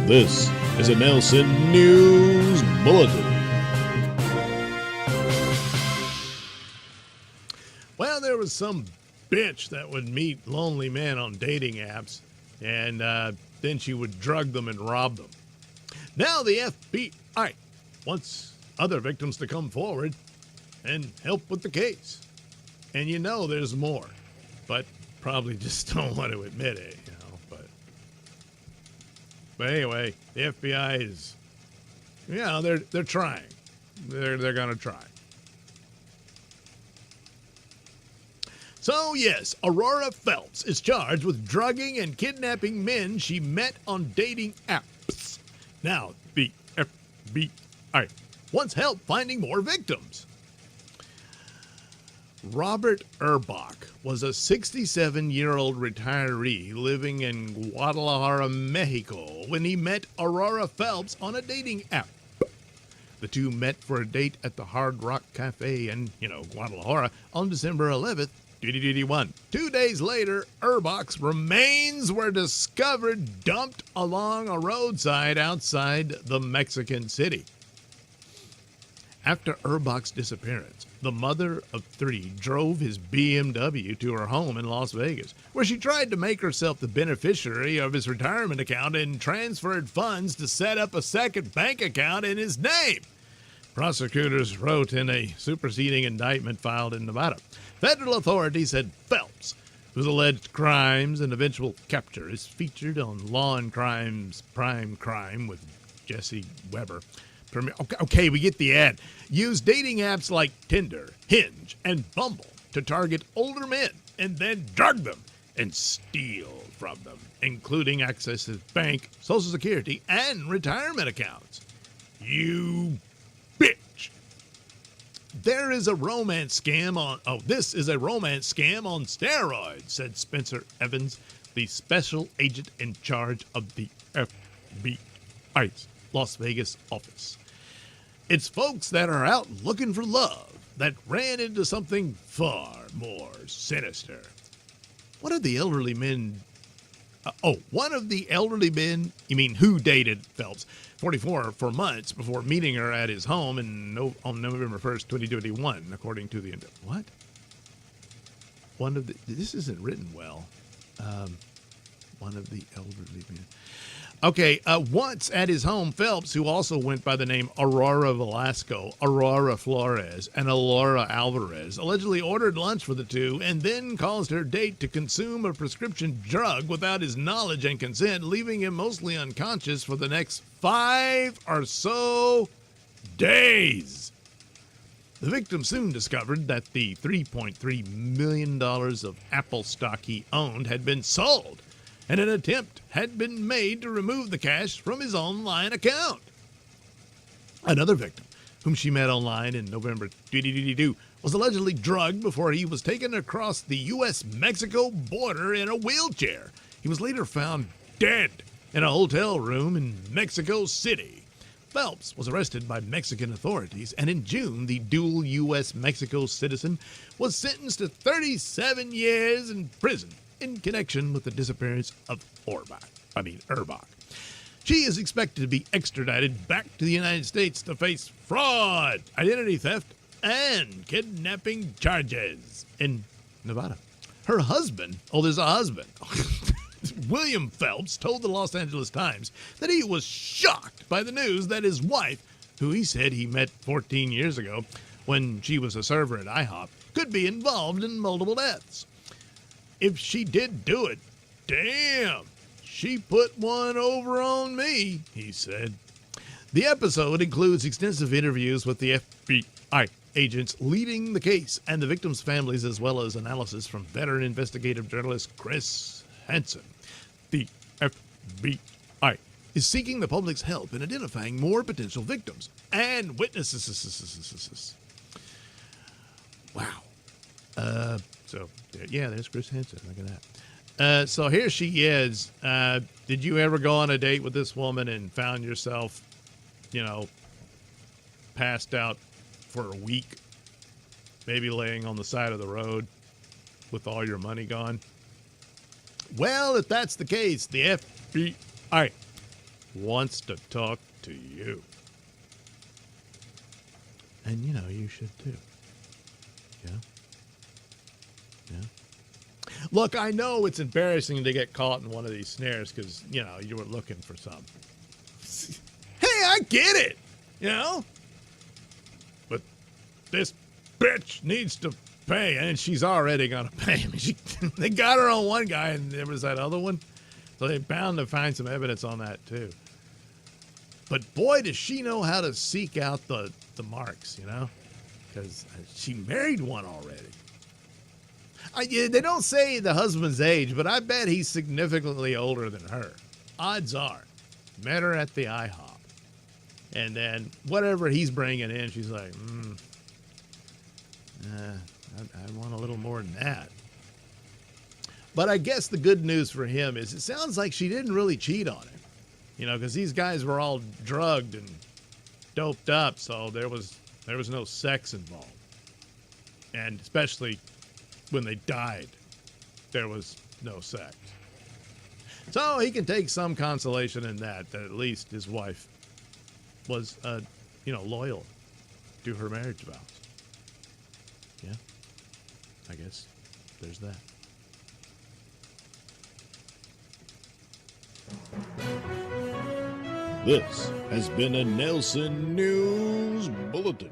This is a Nailsin News Bulletin. Well, there was some bitch that would meet lonely men on dating apps, and then she would drug them and rob them. Now the FBI wants other victims to come forward and help with the case. And you know there's more, but probably just don't want to admit it, you know. But anyway, the FBI is, you know, they're trying. They're gonna try. So yes, Aurora Phelps is charged with drugging and kidnapping men she met on dating apps. Now the FBI wants help finding more victims. Robert Erbach was a 67-year-old retiree living in Guadalajara, Mexico, when he met Aurora Phelps on a dating app. The two met for a date at the Hard Rock Cafe in, Guadalajara on December 11th, 2021. 2 days later, Erbach's remains were discovered dumped along a roadside outside the Mexican city. After Erbach's disappearance, the mother of three drove his BMW to her home in Las Vegas, where she tried to make herself the beneficiary of his retirement account and transferred funds to set up a second bank account in his name. Prosecutors wrote in a superseding indictment filed in Nevada. Federal authorities said Phelps, whose alleged crimes and eventual capture is featured on Law and Crime's Prime Crime with Jesse Weber. Okay, we get the ad. Use dating apps like Tinder, Hinge, and Bumble to target older men and then drug them and steal from them, including access to bank, Social Security, and retirement accounts. You bitch. This is a romance scam on steroids, said Spencer Evans, the special agent in charge of the FBI's Las Vegas office. It's folks that are out looking for love that ran into something far more sinister. One of the elderly men, who dated Phelps, 44, for months before meeting her at his home on November 1st, 2021, according to the, what? This isn't written well. One of the elderly men. Okay, once at his home, Phelps, who also went by the name Aurora Velasco, Aurora Flores, and Aurora Alvarez, allegedly ordered lunch for the two and then caused her date to consume a prescription drug without his knowledge and consent, leaving him mostly unconscious for the next 5 or so days. The victim soon discovered that the $3.3 million of Apple stock he owned had been sold, and an attempt had been made to remove the cash from his online account. Another victim, whom she met online in November 2022, was allegedly drugged before he was taken across the U.S.-Mexico border in a wheelchair. He was later found dead in a hotel room in Mexico City. Phelps was arrested by Mexican authorities, and in June, the dual U.S.-Mexico citizen was sentenced to 37 years in prison in connection with the disappearance of Erbach. She is expected to be extradited back to the United States to face fraud, identity theft, and kidnapping charges in Nevada. Her husband, there's a husband, William Phelps, told the Los Angeles Times that he was shocked by the news that his wife, who he said he met 14 years ago when she was a server at IHOP, could be involved in multiple deaths. If she did do it, damn, she put one over on me, he said. The episode includes extensive interviews with the FBI agents leading the case and the victims' families, as well as analysis from veteran investigative journalist Chris Hansen. The FBI is seeking the public's help in identifying more potential victims and witnesses. Wow. There's Chris Hansen. Look at that. So here she is. Did you ever go on a date with this woman and found yourself, passed out for a week, maybe laying on the side of the road with all your money gone? Well, if that's the case, the FBI wants to talk to you. And, you should too. Yeah? Yeah? Look, I know it's embarrassing to get caught in one of these snares because, you were looking for some. Hey, I get it, But this bitch needs to pay, and she's already going to pay. I mean, they got her on one guy, and there was that other one. So they're bound to find some evidence on that, too. But boy, does she know how to seek out the marks, Because she married one already. They don't say the husband's age, but I bet he's significantly older than her. Odds are. Met her at the IHOP. And then whatever he's bringing in, she's like, I want a little more than that. But I guess the good news for him is it sounds like she didn't really cheat on him. Because these guys were all drugged and doped up, so there was no sex involved. And especially when they died, there was no sex. So he can take some consolation in that at least his wife was, loyal to her marriage vows. Yeah, I guess there's that. This has been a Nailsin News Bulletin.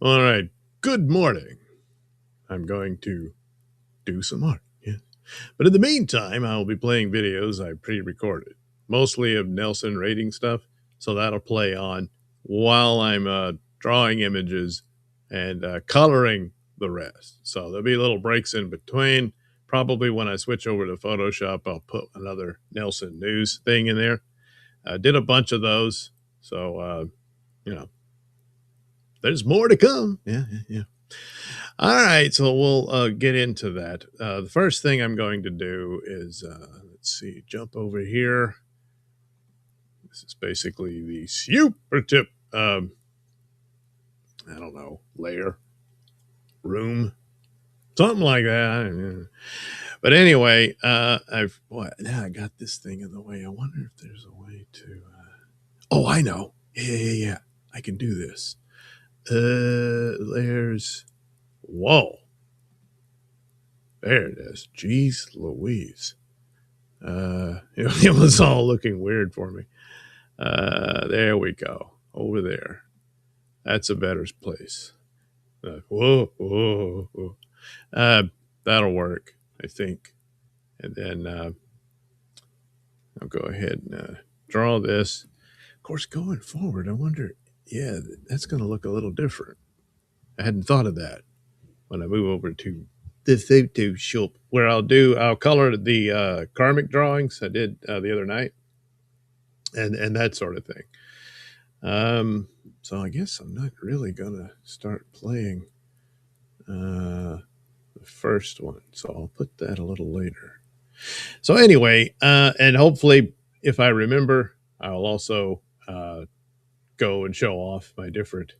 All right. Good morning. I'm going to do some art. Yes. But in the meantime, I'll be playing videos I pre-recorded, mostly of Nailsin rating stuff. So that'll play on while I'm drawing images and coloring the rest. So there'll be little breaks in between. Probably when I switch over to Photoshop, I'll put another Nailsin News thing in there. I did a bunch of those. So, you know, there's more to come. Yeah. All right, so we'll get into that. The first thing I'm going to do is, let's see, jump over here. This is basically the super tip, I don't know, layer, room, something like that. But anyway, now I got this thing in the way. I wonder if there's a way to, oh, I know. Yeah. I can do this. Layers. Whoa. There it is. Jeez Louise. It was all looking weird for me. There we go. Over there. That's a better place. Whoa. That'll work, I think. And then I'll go ahead and draw this. Of course, going forward, I wonder, yeah, that's going to look a little different. I hadn't thought of that when I move over to the Photoshop, where I'll color the karmic drawings I did the other night, and that sort of thing. So I guess I'm not really gonna start playing the first one, so I'll put that a little later. So anyway, and hopefully, if I remember, I'll also go and show off my different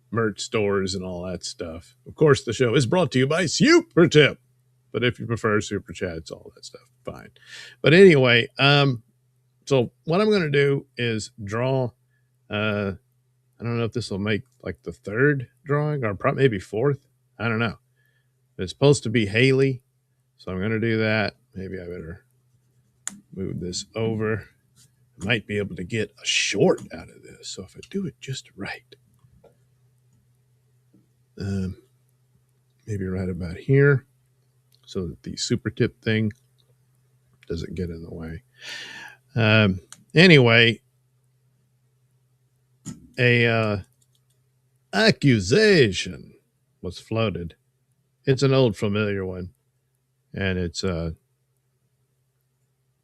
merch stores and all that stuff. Of course, the show is brought to you by Super Tip, but if you prefer Super Chats, all that stuff, fine. But anyway, so what I'm going to do is draw. I don't know if this will make like the third drawing or maybe fourth. I don't know. It's supposed to be Haley, so I'm going to do that. Maybe I better move this over. I might be able to get a short out of this. So if I do it just right. Maybe right about here so that the super tip thing doesn't get in the way. Anyway, a accusation was floated. It's an old familiar one, and it's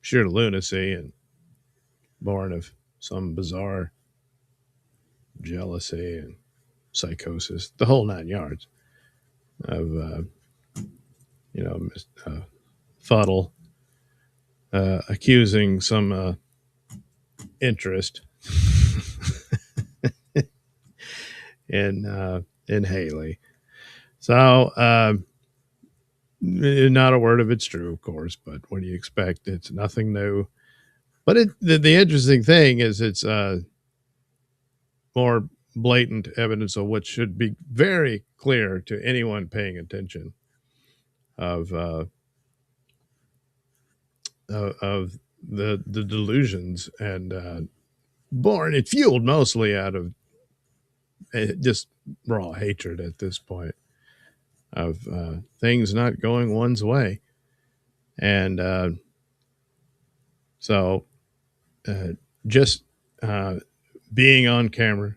sheer lunacy and born of some bizarre jealousy and psychosis, the whole 9 yards of Fuddle accusing some interest in Haley. So not a word of it's true, of course, but what do you expect? It's nothing new. But the interesting thing is it's more blatant evidence of what should be very clear to anyone paying attention of the delusions and born and fueled mostly out of just raw hatred at this point of things not going one's way. And so just being on camera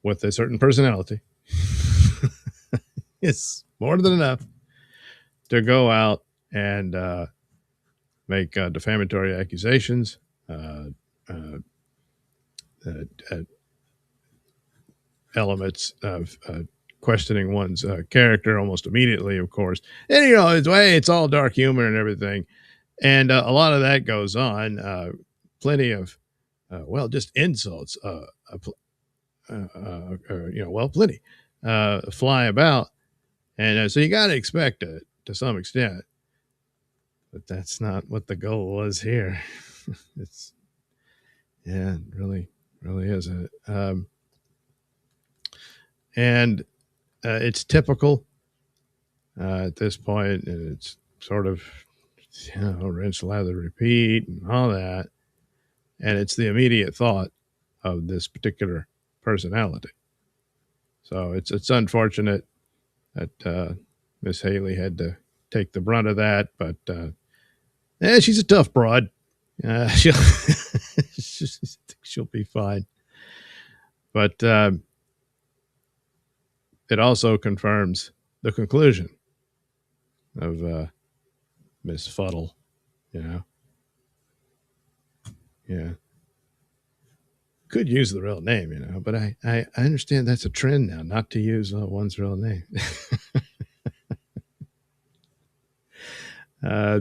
with a certain personality is more than enough to go out and make defamatory accusations, elements of questioning one's character almost immediately, of course. And, it's all dark humor and everything. And a lot of that goes on. Plenty of, just insults, plenty fly about. And so you got to expect it to some extent. But that's not what the goal was here. It really isn't. And it's typical at this point, and it's sort of, rinse, lather, repeat, and all that. And it's the immediate thought of this particular personality. So it's unfortunate that Miss Haley had to take the brunt of that, but she's a tough broad. She'll be fine. But it also confirms the conclusion of Miss Fuddle, you know. Yeah. Could use the real name, you know, but I understand that's a trend now, not to use one's real name.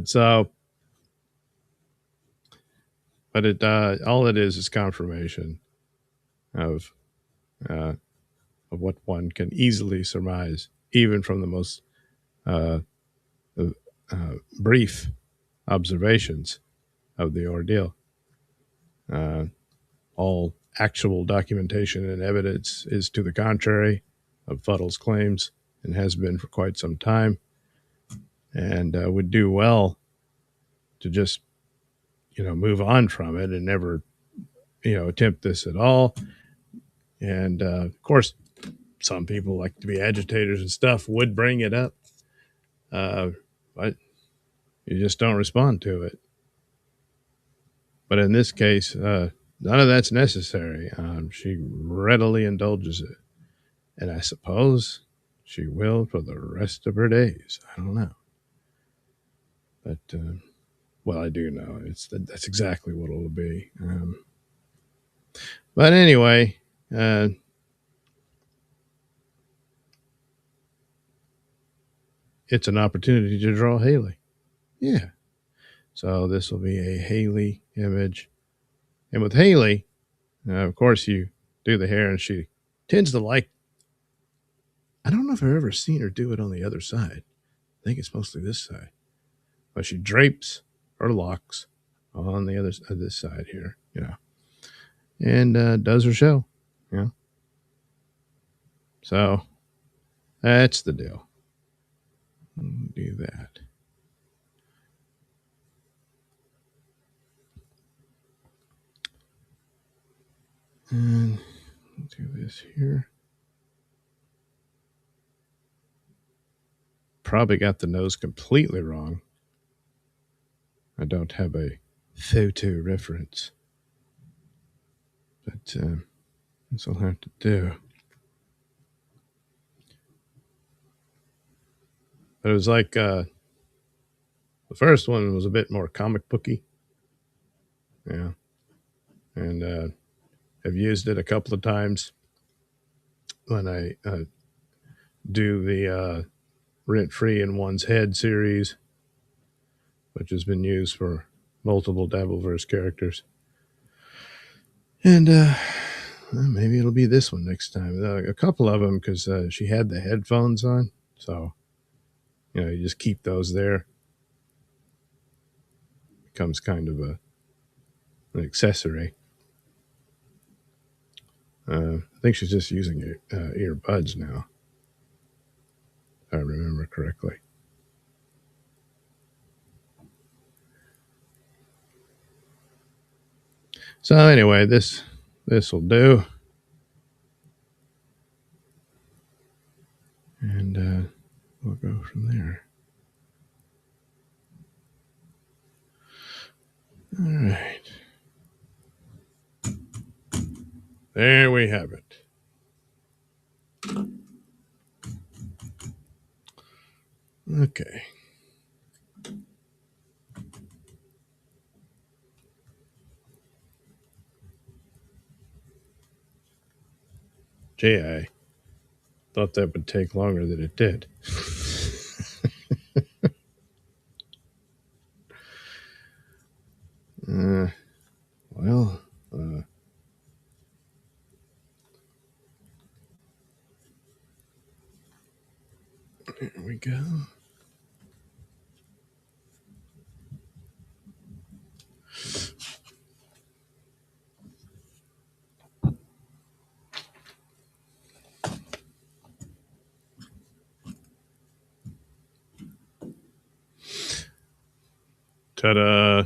So, but it all it is confirmation of uh, of what one can easily surmise, even from the most uh, brief observations of the ordeal. Uh, all actual documentation and evidence is to the contrary of Fuddle's claims and has been for quite some time, and would do well to just move on from it and never attempt this at all. And of course, some people like to be agitators and stuff would bring it up, but you just don't respond to it. But in this case, none of that's necessary. She readily indulges it, and I suppose she will for the rest of her days. I don't know, but well, I do know that's exactly what it'll be. But anyway, it's an opportunity to draw Haley. Yeah. So this will be a Haley image. And with Haley, of course, you do the hair, and she tends to like. I don't know if I've ever seen her do it on the other side. I think it's mostly this side. But she drapes her locks on the other this side here, and does her show. So that's the deal. Do that. And do this here. Probably got the nose completely wrong. I don't have a photo reference. But this will have to do. But it was like the first one was a bit more comic booky. Yeah. And I've used it a couple of times when I do the Rent Free in One's Head series, which has been used for multiple Dabbleverse characters. And maybe it'll be this one next time. A couple of them, because she had the headphones on. So, you just keep those there. Becomes kind of an accessory. I think she's just using earbuds now, if I remember correctly. So anyway, this will do, and we'll go from there. All right, there we have it. Okay. Gee, I thought that would take longer than it did. Well, here we go. Ta-da!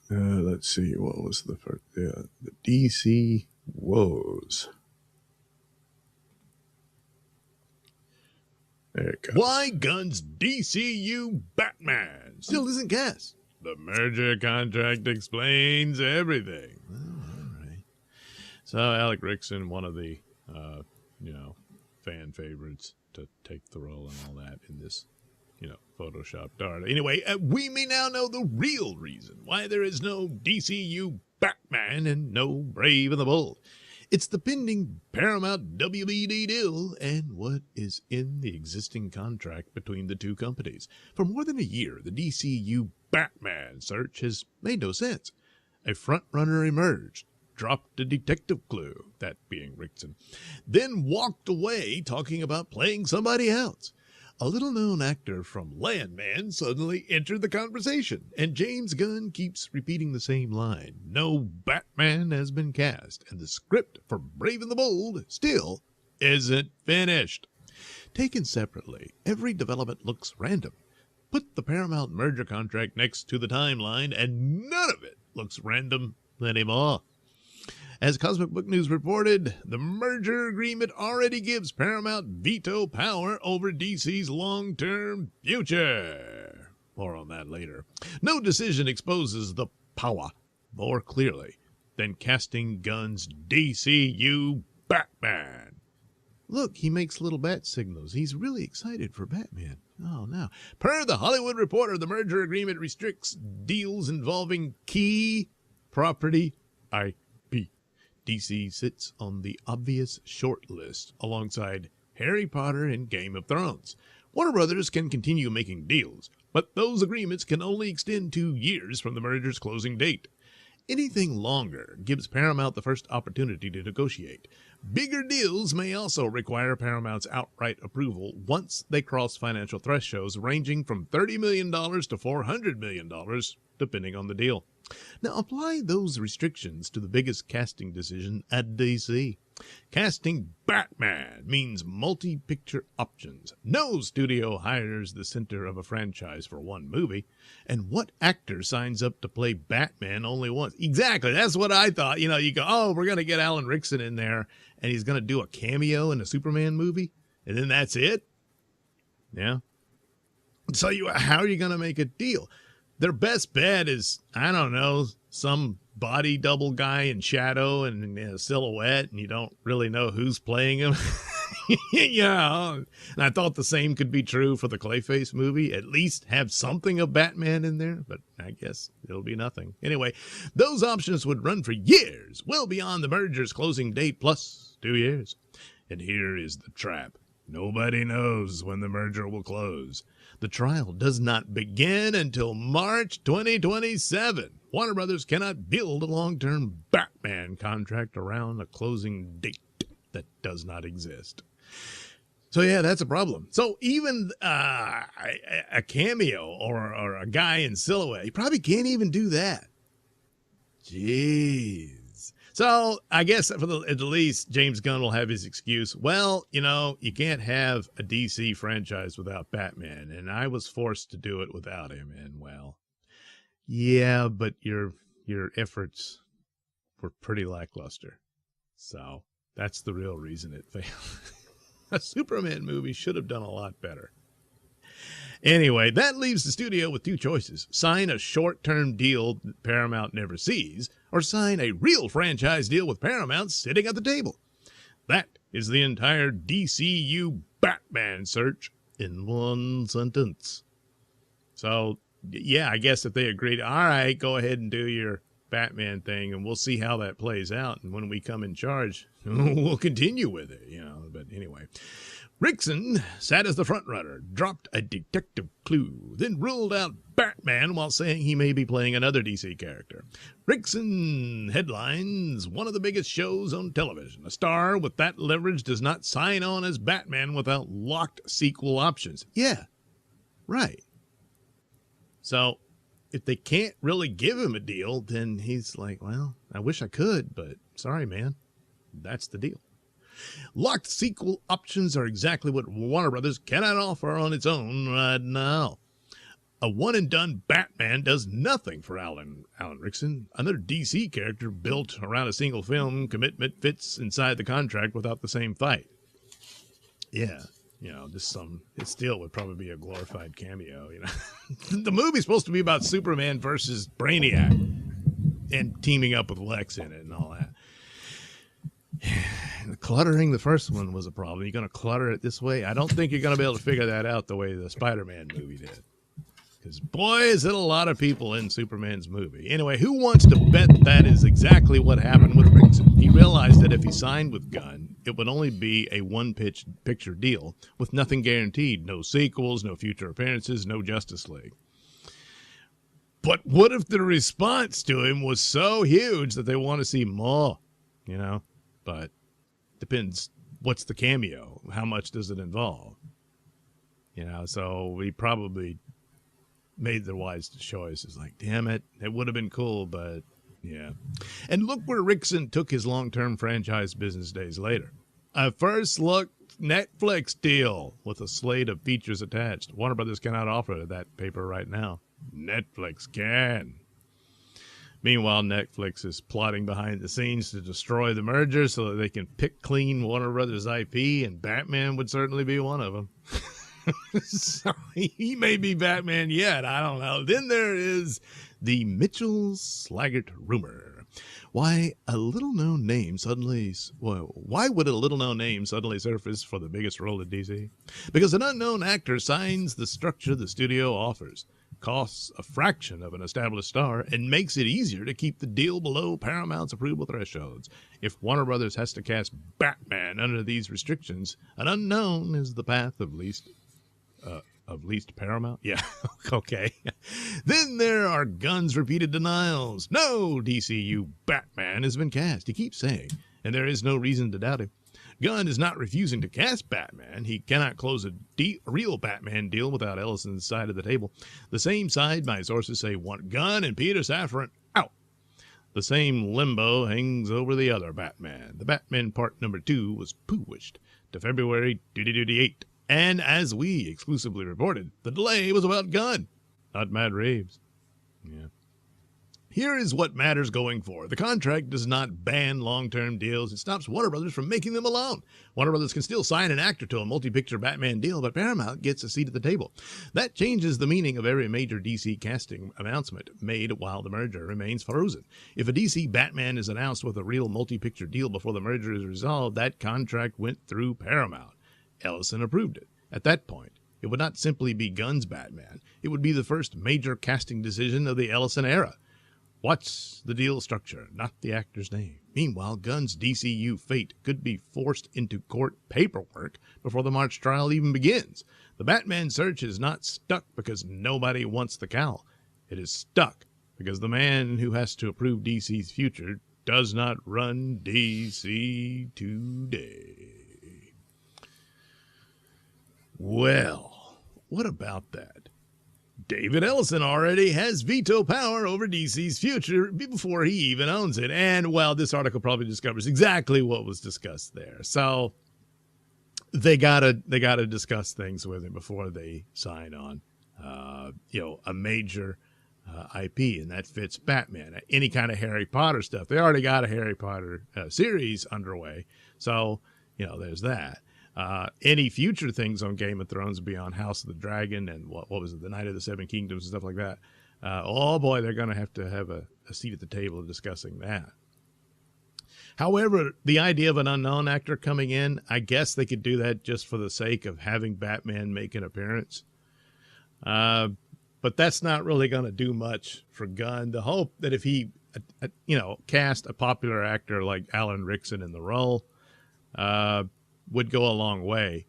Let's see, what was the first? The DC Woes. There it goes. Why Guns DCU Batman still isn't cast. The merger contract explains everything. Well, all right. So Alec Rickson, one of the, fan favorites to take the role and all that in this, photoshopped art. Anyway, we may now know the real reason why there is no DCU Batman and no Brave and the Bold. It's the pending Paramount WBD deal and what is in the existing contract between the two companies. For more than a year, the DCU Batman search has made no sense. A frontrunner emerged, dropped a detective clue, that being Rickson, then walked away talking about playing somebody else. A little-known actor from Landman suddenly entered the conversation, and James Gunn keeps repeating the same line. No Batman has been cast, and the script for Brave and the Bold still isn't finished. Taken separately, every development looks random. Put the Paramount merger contract next to the timeline, and none of it looks random anymore. As Cosmic Book News reported, the merger agreement already gives Paramount veto power over DC's long-term future. More on that later. No decision exposes the power more clearly than casting Gunn's DCU Batman. Look, he makes little bat signals. He's really excited for Batman. Oh, no. Per the Hollywood Reporter, the merger agreement restricts deals involving key property IP. DC sits on the obvious short list alongside Harry Potter and Game of Thrones. Warner Brothers can continue making deals, but those agreements can only extend 2 years from the merger's closing date. Anything longer gives Paramount the first opportunity to negotiate. Bigger deals may also require Paramount's outright approval once they cross financial thresholds ranging from $30 million to $400 million, depending on the deal. Now, apply those restrictions to the biggest casting decision at DC. Casting Batman means multi-picture options. No studio hires the center of a franchise for one movie. And what actor signs up to play Batman only once? Exactly, that's what I thought. You go, oh, we're going to get Alan Rickson in there, and he's going to do a cameo in a Superman movie, and then that's it? Yeah. So how are you going to make a deal? Their best bet is, I don't know, some body double guy in shadow and in a silhouette, and you don't really know who's playing him. Yeah. And I thought the same could be true for the Clayface movie. At least have something of Batman in there, but I guess it'll be nothing. Anyway, those options would run for years, well beyond the merger's closing date plus 2 years. And here is the trap. Nobody knows when the merger will close. The trial does not begin until March 2027. Warner Brothers cannot build a long-term Batman contract around a closing date that does not exist. So, yeah, that's a problem. So even a cameo or a guy in silhouette, you probably can't even do that. Jeez. So I guess at the least, James Gunn will have his excuse. Well, you can't have a DC franchise without Batman, and I was forced to do it without him. And well, yeah, but your efforts were pretty lackluster. So that's the real reason it failed. A Superman movie should have done a lot better. Anyway, that leaves the studio with two choices. Sign a short-term deal that Paramount never sees, or sign a real franchise deal with Paramount sitting at the table. That is the entire DCU Batman search in one sentence. So, yeah, I guess if they agreed, all right, go ahead and do your Batman thing, and we'll see how that plays out. And when we come in charge, we'll continue with it, But anyway, Rickson sat as the frontrunner, dropped a detective clue, then ruled out Batman while saying he may be playing another DC character. Rickson headlines one of the biggest shows on television. A star with that leverage does not sign on as Batman without locked sequel options. Yeah, right. So if they can't really give him a deal, then he's like, well, I wish I could, but sorry, man. That's the deal. Locked sequel options are exactly what Warner Brothers cannot offer on its own right now. A one-and-done Batman does nothing for Alan Rickson. Another DC character built around a single film commitment fits inside the contract without the same fight. Yeah, it still would probably be a glorified cameo, The movie's supposed to be about Superman versus Brainiac and teaming up with Lex in it and all that. Cluttering the first one was a problem. You're going to clutter it this way? I don't think you're going to be able to figure that out the way the Spider-Man movie did. Because, boy, is it a lot of people in Superman's movie. Anyway, who wants to bet that is exactly what happened with Rickson? He realized that if he signed with Gunn, it would only be a one-picture deal with nothing guaranteed. No sequels, no future appearances, no Justice League. But what if the response to him was so huge that they want to see more? You know? But depends. What's the cameo? How much does it involve? You know, so we probably made the wise choice. It's like, damn it, it would have been cool, but yeah. And look where Rickson took his long-term franchise business days later. A first look Netflix deal with a slate of features attached. Warner Brothers cannot offer that paper right now. Netflix can. Meanwhile, Netflix is plotting behind the scenes to destroy the merger so that they can pick clean Warner Brothers IP, and Batman would certainly be one of them. So he may be Batman yet. I don't know. Then there is the Mitchell-Slaggert rumor. Why would a little known name suddenly surface for the biggest role at DC? Because an unknown actor signs the structure the studio offers, costs a fraction of an established star, and makes it easier to keep the deal below Paramount's approval thresholds. If Warner Brothers has to cast Batman under these restrictions, an unknown is the path of least Paramount? Yeah, okay. Then there are Gunn's repeated denials. No DCU Batman has been cast, he keeps saying, and there is no reason to doubt him. Gunn is not refusing to cast Batman. He cannot close a real Batman deal without Ellison's side of the table. The same side, my sources say, want Gunn and Peter Safran out. The same limbo hangs over the other Batman. The Batman Part Number 2 was pushed to February 2028. And as we exclusively reported, the delay was about Gunn, not Matt Reeves. Yeah. Here is what matters going forward. The contract does not ban long-term deals. It stops Warner Brothers from making them alone. Warner Brothers can still sign an actor to a multi-picture Batman deal, but Paramount gets a seat at the table. That changes the meaning of every major DC casting announcement made while the merger remains frozen. If a DC Batman is announced with a real multi-picture deal before the merger is resolved, that contract went through Paramount. Ellison approved it. At that point, it would not simply be Gunn's Batman. It would be the first major casting decision of the Ellison era. What's the deal structure, not the actor's name? Meanwhile, Gunn's DCU fate could be forced into court paperwork before the March trial even begins. The Batman search is not stuck because nobody wants the cowl. It is stuck because the man who has to approve DC's future does not run DC today. Well, what about that? David Ellison already has veto power over DC's future before he even owns it. And, well, this article probably discovers exactly what was discussed there. So they gotta discuss things with him before they sign on, a major IP, and that fits Batman. Any kind of Harry Potter stuff. They already got a Harry Potter series underway. So, there's that. Any future things on Game of Thrones beyond House of the Dragon and what was it, the Night of the Seven Kingdoms and stuff like that. Oh boy, they're going to have a seat at the table discussing that. However, the idea of an unknown actor coming in, I guess they could do that just for the sake of having Batman make an appearance. But that's not really going to do much for Gunn. The hope that if he, cast a popular actor like Alan Rickson in the role, would go a long way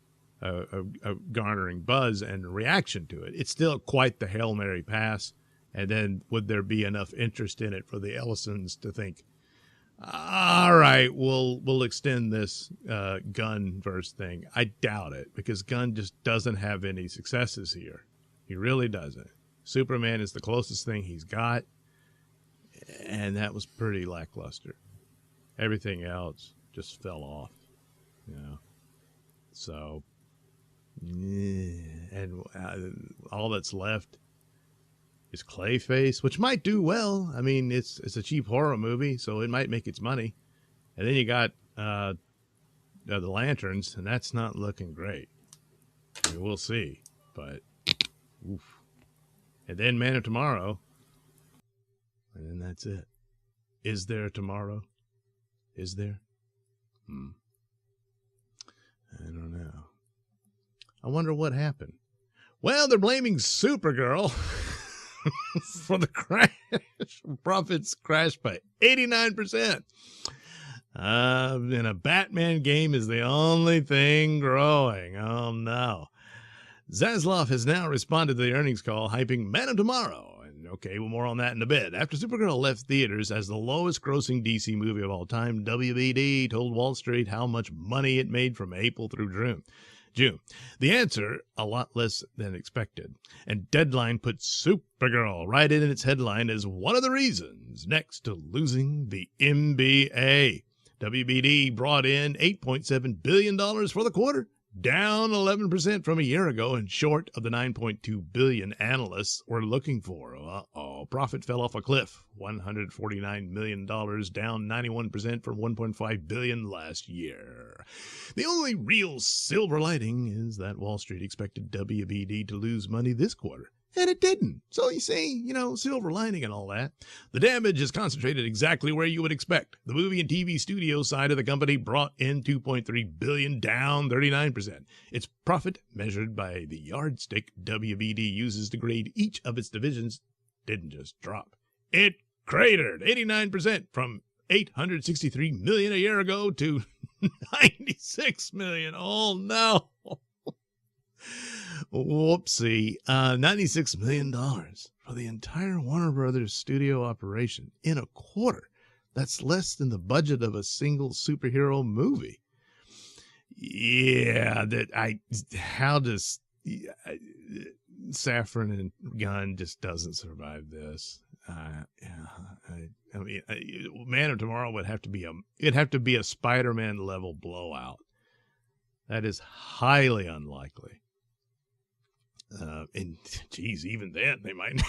garnering buzz and reaction to it. It's still quite the Hail Mary pass. And then would there be enough interest in it for the Ellisons to think, all right, we'll extend this Gunn-verse thing? I doubt it, because Gunn just doesn't have any successes here. He really doesn't. Superman is the closest thing he's got, and that was pretty lackluster. Everything else just fell off. So, and all that's left is Clayface, which might do well. I mean, it's a cheap horror movie, so it might make its money. And then you got the Lanterns, and that's not looking great. I mean, we'll see, but oof. And then Man of Tomorrow, and then that's it. Is there tomorrow? Is there? I don't know. I wonder what happened. Well, they're blaming Supergirl for the crash. Profits crashed by 89%. And a Batman game is the only thing growing. Oh, no. Zaslav has now responded to the earnings call, hyping Man of Tomorrow. And okay, well, more on that in a bit. After Supergirl left theaters as the lowest grossing DC movie of all time, WBD told Wall Street how much money it made from April through June. The answer, a lot less than expected. And Deadline put Supergirl right in its headline as one of the reasons, next to losing the NBA. WBD brought in $8.7 billion for the quarter, down 11% from a year ago and short of the $9.2 billion analysts were looking for. Uh-oh. Profit fell off a cliff, $149 million, down 91% from $1.5 billion last year. The only real silver lining is that Wall Street expected WBD to lose money this quarter. And it didn't. So you see, silver lining and all that. The damage is concentrated exactly where you would expect. The movie and TV studio side of the company brought in $2.3 billion, down 39%. Its profit, measured by the yardstick WBD uses to grade each of its divisions, didn't just drop. It cratered 89% from $863 million a year ago to $96 million. Oh, no. Whoopsie. $96 million for the entire Warner Brothers studio operation in a quarter. That's less than the budget of a single superhero movie. Yeah, how does Safran and Gunn just doesn't survive this? Man of Tomorrow would have to be a Spider-Man level blowout. That is highly unlikely. And geez, even then they might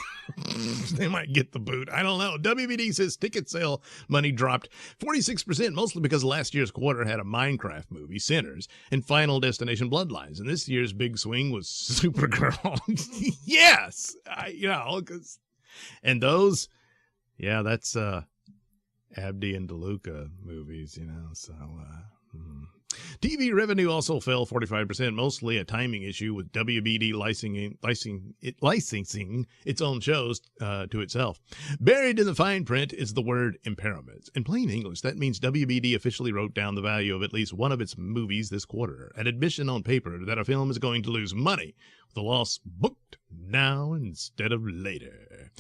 they might get the boot. I don't know. WBD says ticket sale money dropped 46%, mostly because last year's quarter had a Minecraft movie, Sinners, and Final Destination Bloodlines, and this year's big swing was Supergirl. Yes, and those, yeah, that's Abdi and DeLuca movies, So. TV revenue also fell 45%, mostly a timing issue with WBD licensing its own shows to itself. Buried in the fine print is the word impairments. In plain English, that means WBD officially wrote down the value of at least one of its movies this quarter, an admission on paper that a film is going to lose money, with the loss booked now instead of later.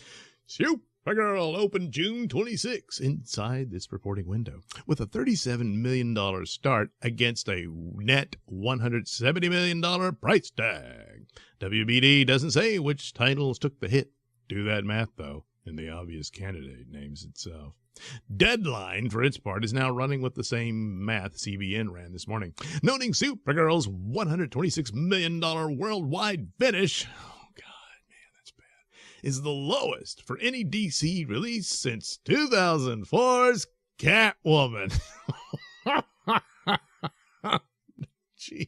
Supergirl opened June 26 inside this reporting window with a $37 million start against a net $170 million price tag. WBD doesn't say which titles took the hit. Do that math, though, and the obvious candidate names itself. Deadline, for its part, is now running with the same math CBN ran this morning, noting Supergirl's $126 million worldwide finish is the lowest for any DC release since 2004's Catwoman. Jeez.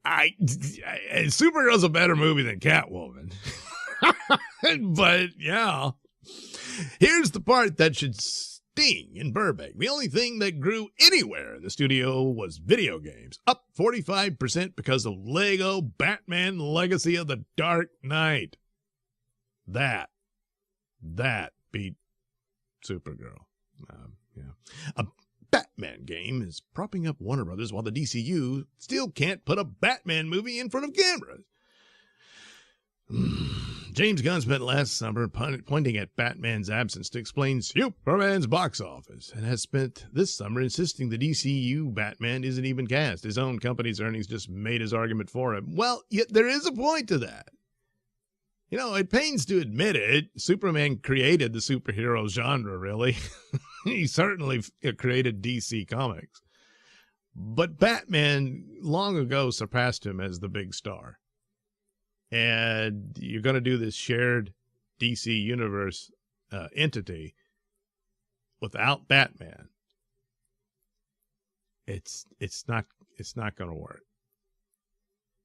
Supergirl's a better movie than Catwoman. But, yeah. Here's the part that should sting in Burbank. The only thing that grew anywhere in the studio was video games, up 45% because of Lego Batman Legacy of the Dark Knight. That beat Supergirl. A Batman game is propping up Warner Brothers while the DCU still can't put a Batman movie in front of cameras. James Gunn spent last summer pointing at Batman's absence to explain Superman's box office, and has spent this summer insisting the DCU Batman isn't even cast. His own company's earnings just made his argument for him. Well, yet there is a point to that. It pains to admit it, Superman created the superhero genre, really. He certainly created DC Comics. But Batman long ago surpassed him as the big star. And you're going to do this shared DC universe entity without Batman. It's not going to work.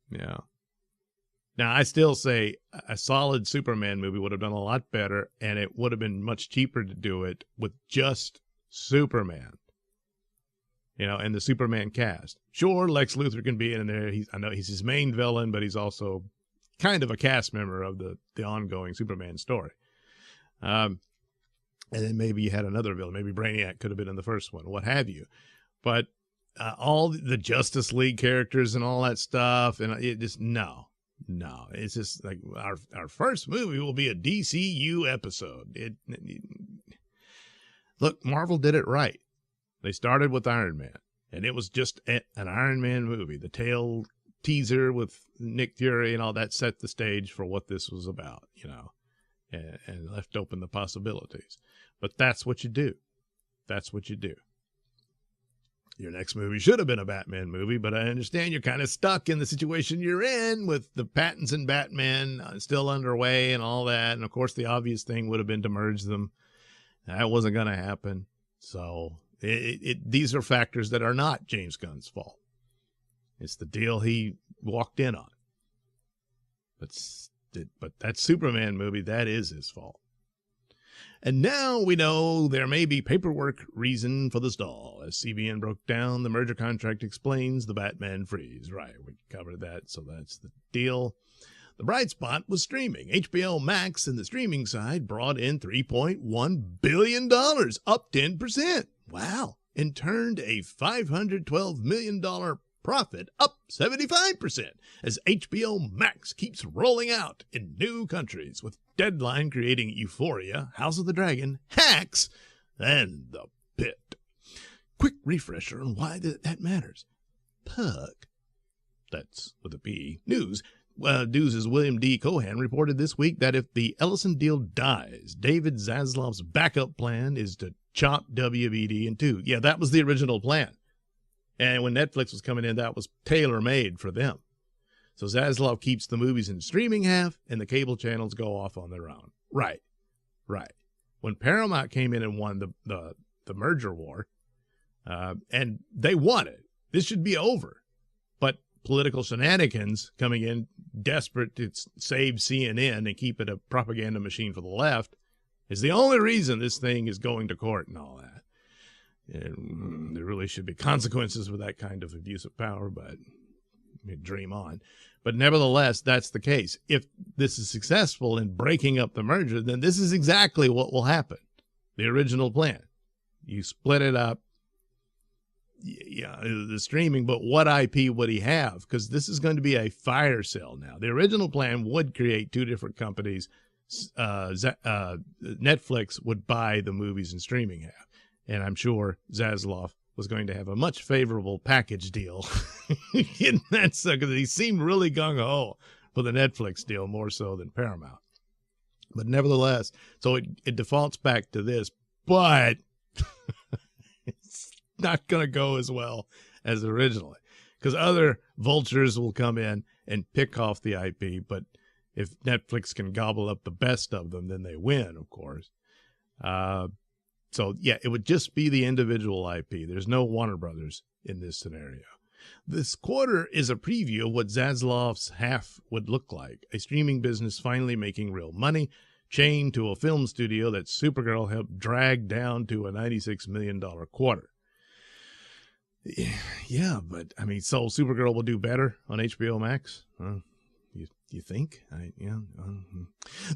Yeah. Now, I still say a solid Superman movie would have done a lot better, and it would have been much cheaper to do it with just Superman. and the Superman cast. Sure, Lex Luthor can be in there. I know he's his main villain, but he's also kind of a cast member of the ongoing Superman story. And then maybe you had another villain. Maybe Brainiac could have been in the first one, what have you. But all the Justice League characters and all that stuff, and it just, no. It's just like our first movie will be a DCU episode. Look, Marvel did it right. They started with Iron Man, and it was just an Iron Man movie. The tail teaser with Nick Fury and all that set the stage for what this was about, and left open the possibilities. But that's what you do. That's what you do. Your next movie should have been a Batman movie, but I understand you're kind of stuck in the situation you're in with the Pattinson Batman still underway and all that. And of course, the obvious thing would have been to merge them. That wasn't going to happen. So these are factors that are not James Gunn's fault. It's the deal he walked in on. But that Superman movie, that is his fault. And now we know there may be paperwork reason for the stall. As CBN broke down, the merger contract explains the Batman freeze. Right, we covered that, so that's the deal. The bright spot was streaming. HBO Max and the streaming side brought in $3.1 billion, up 10%. Wow. And turned a $512 million profit, up 75%, as HBO Max keeps rolling out in new countries, with Deadline creating Euphoria, House of the Dragon, Hacks, and The Pit. Quick refresher on why that matters. Pug. That's with a P. News. News' William D. Cohan reported this week that if the Ellison deal dies, David Zaslav's backup plan is to chop WBD in two. Yeah, that was the original plan. And when Netflix was coming in, that was tailor-made for them. So Zaslav keeps the movies in streaming half, and the cable channels go off on their own. Right. When Paramount came in and won the merger war, and they won it, this should be over. But political shenanigans coming in, desperate to save CNN and keep it a propaganda machine for the left, is the only reason this thing is going to court and all that. And there really should be consequences for that kind of abuse of power, but dream on. But nevertheless, that's the case. If this is successful in breaking up the merger, then this is exactly what will happen. The original plan. You split it up, the streaming, but what IP would he have? Because this is going to be a fire sale now. The original plan would create two different companies. Netflix would buy the movies and streaming half. And I'm sure Zaslav was going to have a much favorable package deal. In that, because he seemed really gung-ho for the Netflix deal, more so than Paramount. But nevertheless, so it defaults back to this, but it's not going to go as well as originally, because other vultures will come in and pick off the IP. But if Netflix can gobble up the best of them, then they win, of course. So, yeah, it would just be the individual IP. There's no Warner Brothers in this scenario. This quarter is a preview of what Zaslav's half would look like. A streaming business finally making real money, chained to a film studio that Supergirl helped drag down to a $96 million quarter. Yeah, but, I mean, so Supergirl will do better on HBO Max? You think?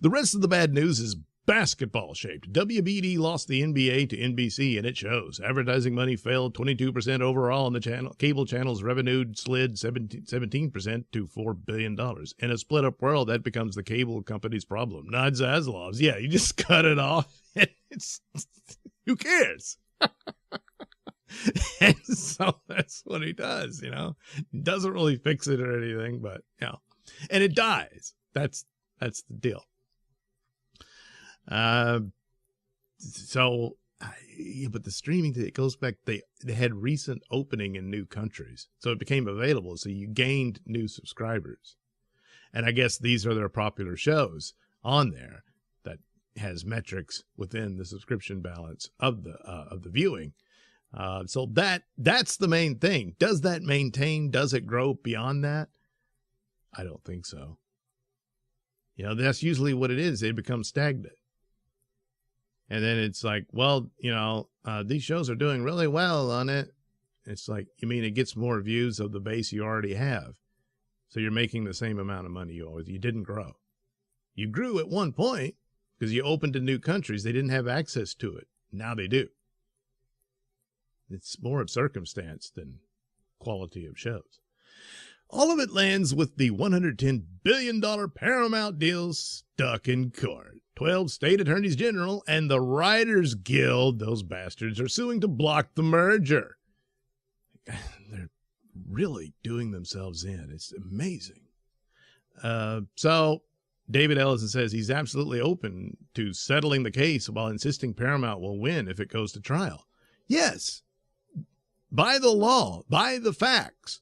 The rest of the bad news is basketball shaped. WBD lost the NBA to NBC, and it shows. Advertising money fell 22% overall on the channel. Cable channels revenue slid 17% to $4 billion. In a split up world, that becomes the cable company's problem, not Zaslav's. Yeah, you just cut it off. And who cares? And so that's what he does, Doesn't really fix it or anything, but and it dies. That's the deal. But the streaming, it goes back, they had recent opening in new countries, so it became available, so you gained new subscribers, and I guess these are their popular shows on there that has metrics within the subscription balance of the viewing. So that's the main thing. Does that maintain? Does it grow beyond that? I don't think so. That's usually what it is. It becomes stagnant. And then it's like, well, these shows are doing really well on it. It's like, you mean it gets more views of the base you already have. So you're making the same amount of money you didn't grow. You grew at one point because you opened to new countries. They didn't have access to it. Now they do. It's more of circumstance than quality of shows. All of it lands with the $110 billion Paramount deal stuck in court. 12 state attorneys general and the Writers Guild, those bastards, are suing to block the merger. They're really doing themselves in. It's amazing. So David Ellison says he's absolutely open to settling the case while insisting Paramount will win if it goes to trial. Yes, by the law, by the facts.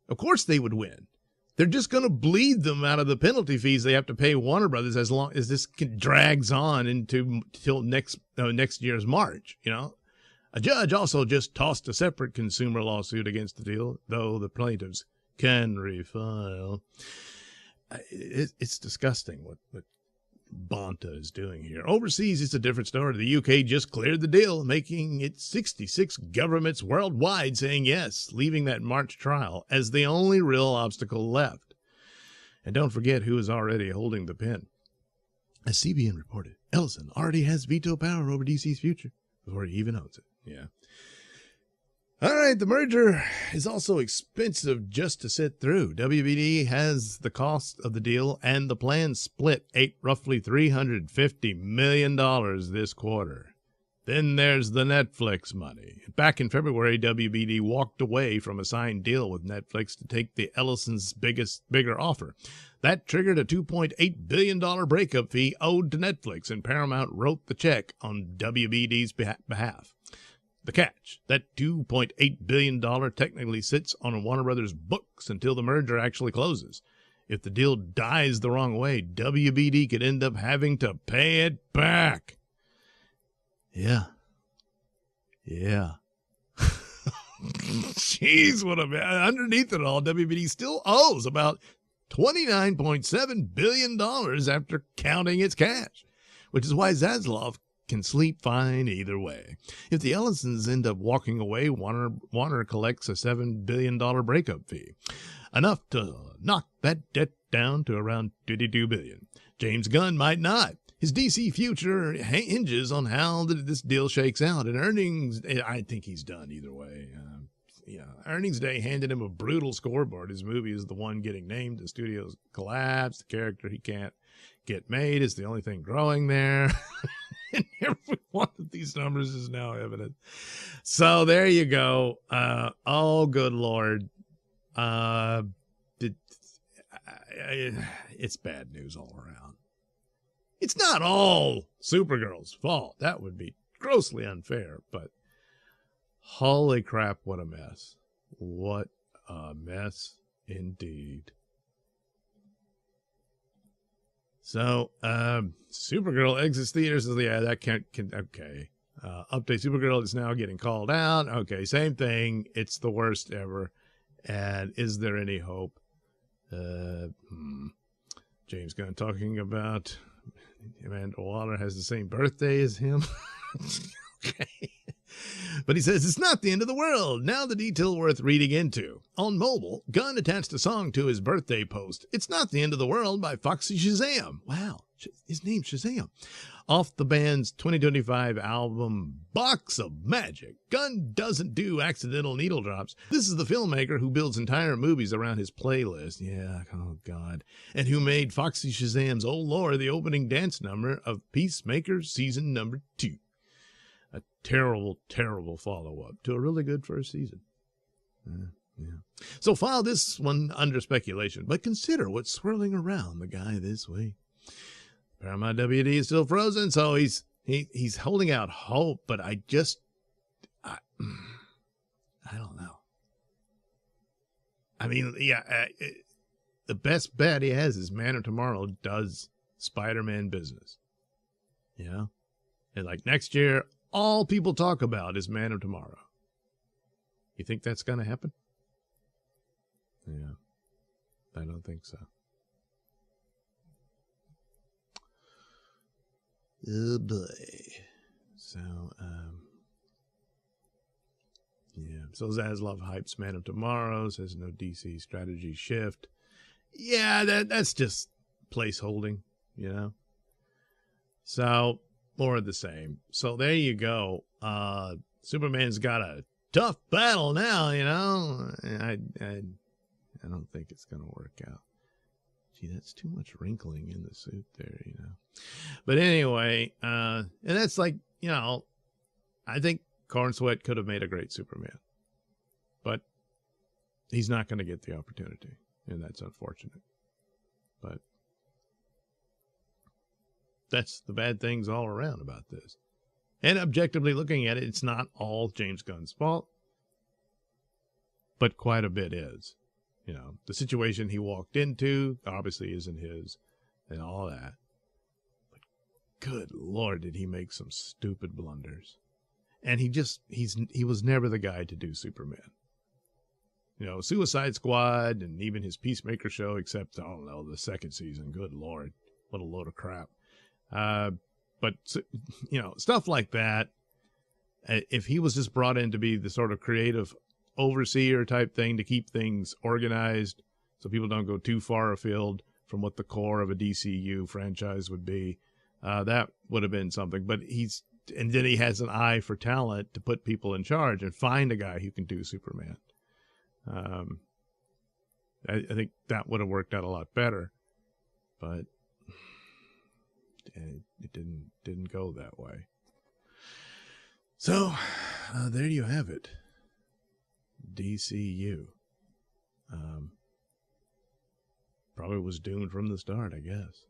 Of course they would win. They're just going to bleed them out of the penalty fees they have to pay Warner Brothers as long as this drags on till next year's March. You know, a judge also just tossed a separate consumer lawsuit against the deal, though the plaintiffs can refile. It's disgusting what Bonta is doing here. Overseas, it's a different story. The UK just cleared the deal, making it 66 governments worldwide saying yes, leaving that March trial as the only real obstacle left. And don't forget who is already holding the pen. As CBN reported, Ellison already has veto power over DC's future before he even owns it. Yeah. All right, the merger is also expensive just to sit through. WBD has the cost of the deal, and the planned split ate roughly $350 million this quarter. Then there's the Netflix money. Back in February, WBD walked away from a signed deal with Netflix to take the Ellison's bigger offer. That triggered a $2.8 billion breakup fee owed to Netflix, and Paramount wrote the check on WBD's behalf. The catch, that $2.8 billion technically sits on Warner Brothers' books until the merger actually closes. If the deal dies the wrong way, WBD could end up having to pay it back. Yeah. Jeez, what a man. Underneath it all, WBD still owes about $29.7 billion after counting its cash, which is why Zaslav can sleep fine either way. If the Ellisons end up walking away, Warner collects a $7 billion breakup fee, enough to knock that debt down to around $22 billion. James Gunn might not. His DC future hinges on how this deal shakes out, and earnings, I think he's done either way. Earnings Day handed him a brutal scoreboard. His movie is the one getting named. The studios collapsed. The character he can't get made is the only thing growing there. And every one of these numbers is now evident. So there you go. Oh, good Lord. It's bad news all around. It's not all Supergirl's fault. That would be grossly unfair, but holy crap, what a mess. What a mess indeed. So, Supergirl exits theaters. Yeah, that can't okay. Update, Supergirl is now getting called out. Okay, same thing. It's the worst ever. And is there any hope? James Gunn talking about Amanda Waller has the same birthday as him. Okay. But he says it's not the end of the world. Now the detail worth reading into. On mobile, Gunn attached a song to his birthday post. It's Not the End of the World by Foxy Shazam. Wow, his name's Shazam. Off the band's 2025 album, Box of Magic. Gunn doesn't do accidental needle drops. This is the filmmaker who builds entire movies around his playlist. Yeah, oh God. And who made Foxy Shazam's Oh Lord the opening dance number of Peacemaker Season number 2. A terrible, terrible follow-up to a really good first season. Yeah. So file this one under speculation, but consider what's swirling around the guy this week. Paramount WD is still frozen, so he's holding out hope, but I don't know. I mean, yeah, the best bet he has is Man of Tomorrow does Spider-Man business. Yeah. And like next year, all people talk about is Man of Tomorrow. You think that's going to happen? Yeah, I don't think so. Oh boy. So, yeah. So Zaslav hypes Man of Tomorrow, says no DC strategy shift. Yeah, that's just placeholding, you know. So more of the same. So there you go. Superman's got a tough battle now, you know. I don't think it's gonna work out. Gee, that's too much wrinkling in the suit there, you know. But anyway, and that's like, you know, I think Corn Sweat could have made a great Superman, but he's not going to get the opportunity, and that's unfortunate. But that's the bad things all around about this. And objectively looking at it, it's not all James Gunn's fault, but quite a bit is. You know, the situation he walked into obviously isn't his and all that. But good Lord, did he make some stupid blunders. And he was never the guy to do Superman. You know, Suicide Squad and even his Peacemaker show, except, I don't know, the second season. Good Lord, what a load of crap. But, you know, stuff like that, if he was just brought in to be the sort of creative overseer type thing to keep things organized so people don't go too far afield from what the core of a DCU franchise would be, that would have been something. But and then he has an eye for talent to put people in charge and find a guy who can do Superman. I think that would have worked out a lot better, but it didn't go that way. So there you have it. DCU. Probably was doomed from the start, I guess.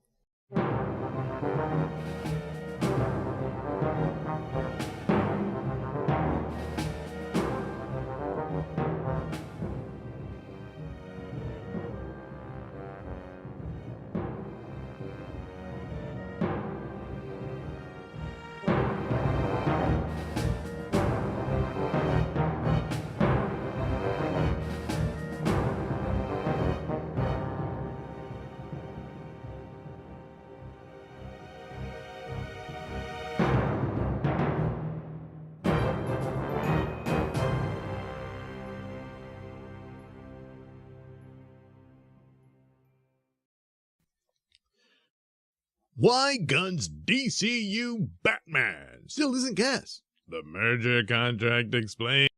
Why Gunn's DCU Batman still isn't cast? The merger contract explained.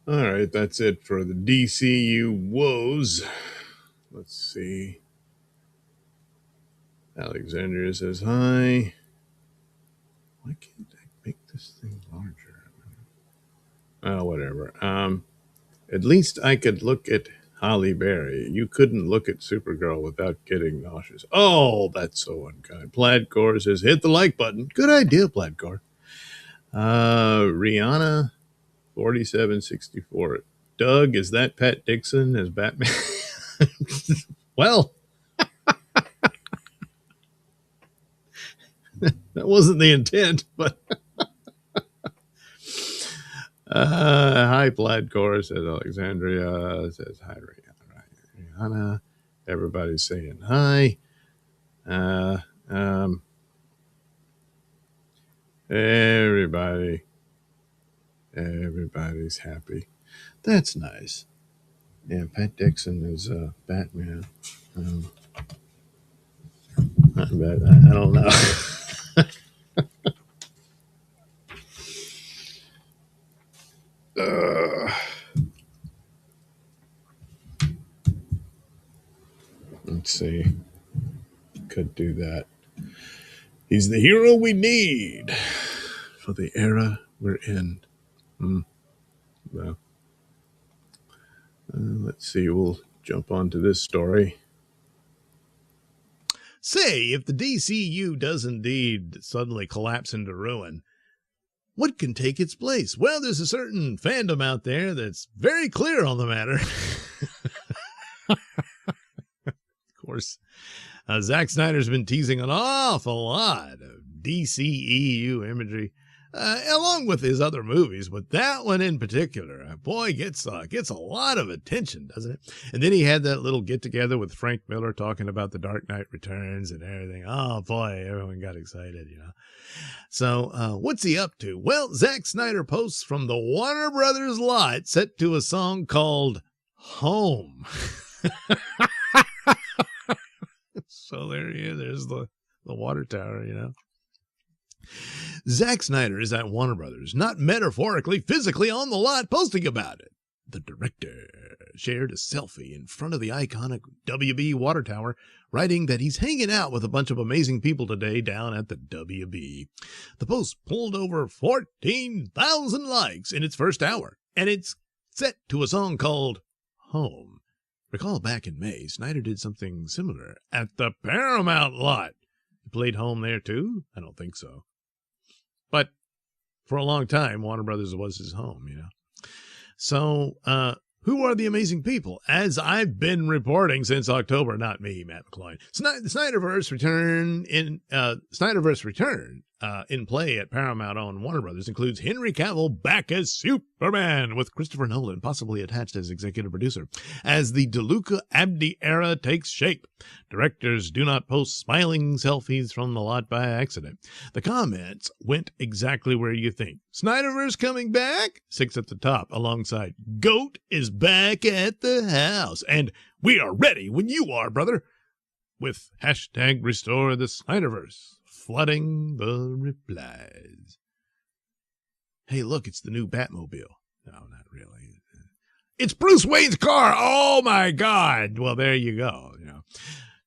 All right, that's it for the DCU woes. Let's see. Alexandria says hi. Why can't I make this thing larger? Oh, whatever. At least I could look at Holly Berry. You couldn't look at Supergirl without getting nauseous. Oh, that's so unkind. Plaidcore says, hit the like button. Good idea, Plaidcore. Rihanna, 4764. Doug, is that Pat Dixon as Batman? Well, that wasn't the intent, but hi, Plaidcore, says Alexandria, says hi, Rihanna. Everybody's saying hi. Everybody's happy. That's nice. Yeah, Pat Dixon is Batman. I don't know. Let's see. Could do that. He's the hero we need for the era we're in. Well, let's see. We'll jump onto this story. Say, if the DCU does indeed suddenly collapse into ruin, what can take its place? Well, there's a certain fandom out there that's very clear on the matter. Of course, Zack Snyder's been teasing an awful lot of DCEU imagery along with his other movies, but that one in particular, boy, gets a lot of attention, doesn't it? And then he had that little get together with Frank Miller talking about The Dark Knight Returns and everything. Oh boy, everyone got excited, you know. So what's he up to? Well, Zack Snyder posts from the Warner Brothers lot set to a song called Home. So there he is. There's the water tower, you know. Zack Snyder is at Warner Brothers, not metaphorically, physically on the lot posting about it. The director shared a selfie in front of the iconic WB water tower, writing that he's hanging out with a bunch of amazing people today down at the WB. The post pulled over 14,000 likes in its first hour, and it's set to a song called Home. Recall back in May, Snyder did something similar at the Paramount lot. He played Home there too? I don't think so. But for a long time, Warner Brothers was his home, you know. So, who are the amazing people? As I've been reporting since October, not me, Matt McCloy. The Snyderverse return in play at Paramount on Warner Brothers includes Henry Cavill back as Superman, with Christopher Nolan possibly attached as executive producer, as the DeLuca Abdi era takes shape. Directors do not post smiling selfies from the lot by accident. The comments went exactly where you think. Snyderverse coming back? 6 at the top, alongside Goat is back at the house, and we are ready when you are, brother, with hashtag restore the Snyderverse flooding the replies. Hey, look, it's the new Batmobile. No, not really. It's Bruce Wayne's car. Oh my God. Well, there you go. You know.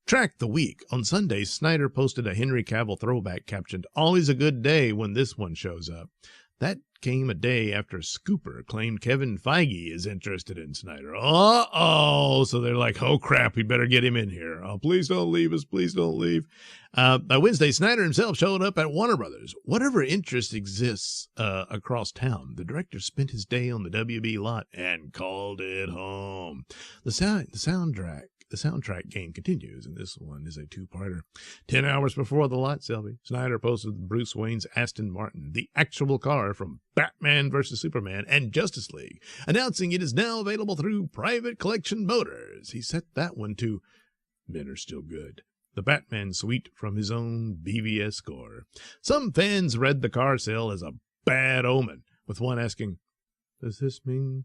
Track the week. On Sunday, Snyder posted a Henry Cavill throwback captioned, "Always a good day when this one shows up." That came a day after Scooper claimed Kevin Feige is interested in Snyder. Uh-oh. So they're like, oh, crap, we better get him in here. Oh, please don't leave us. Please don't leave. By Wednesday, Snyder himself showed up at Warner Brothers. Whatever interest exists across town, the director spent his day on the WB lot and called it home. The soundtrack game continues, and this one is a two-parter. 10 hours before the lot selfie, Snyder posted Bruce Wayne's Aston Martin, the actual car from Batman vs. Superman and Justice League, announcing it is now available through Private Collection Motors. He set that one to Men Are Still Good, the Batman suite from his own BVS score. Some fans read the car sale as a bad omen, with one asking, does this mean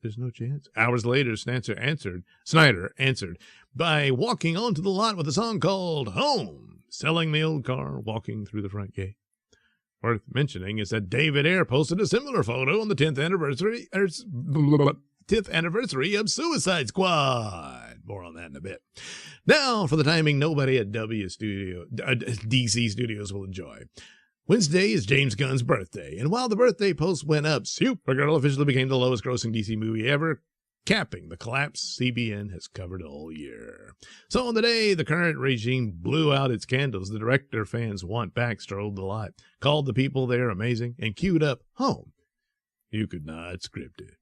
there's no chance? Hours later, Snyder answered by walking onto the lot with a song called Home, selling the old car, walking through the front gate. Worth mentioning is that David Ayer posted a similar photo on the 10th anniversary of Suicide Squad. More on that in a bit. Now, for the timing nobody at DC Studios will enjoy. Wednesday is James Gunn's birthday, and while the birthday post went up, Supergirl officially became the lowest grossing DC movie ever, capping the collapse CBN has covered all year. So on the day the current regime blew out its candles, the director fans want back strolled the lot, called the people there amazing, and queued up Home. You could not script it.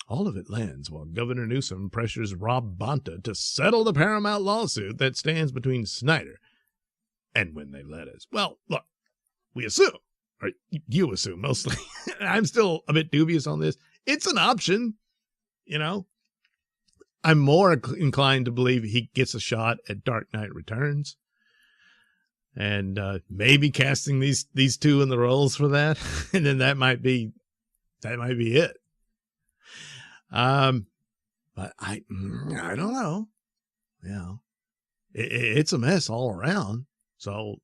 All of it lands while Governor Newsom pressures Rob Bonta to settle the Paramount lawsuit that stands between Snyder and When They Let Us. Well, look, we assume, or you assume mostly, I'm still a bit dubious on this. It's an option, you know. I'm more inclined to believe he gets a shot at Dark Knight Returns, and maybe casting these two in the roles for that, and then that might be it. But I don't know. You know, it's a mess all around, so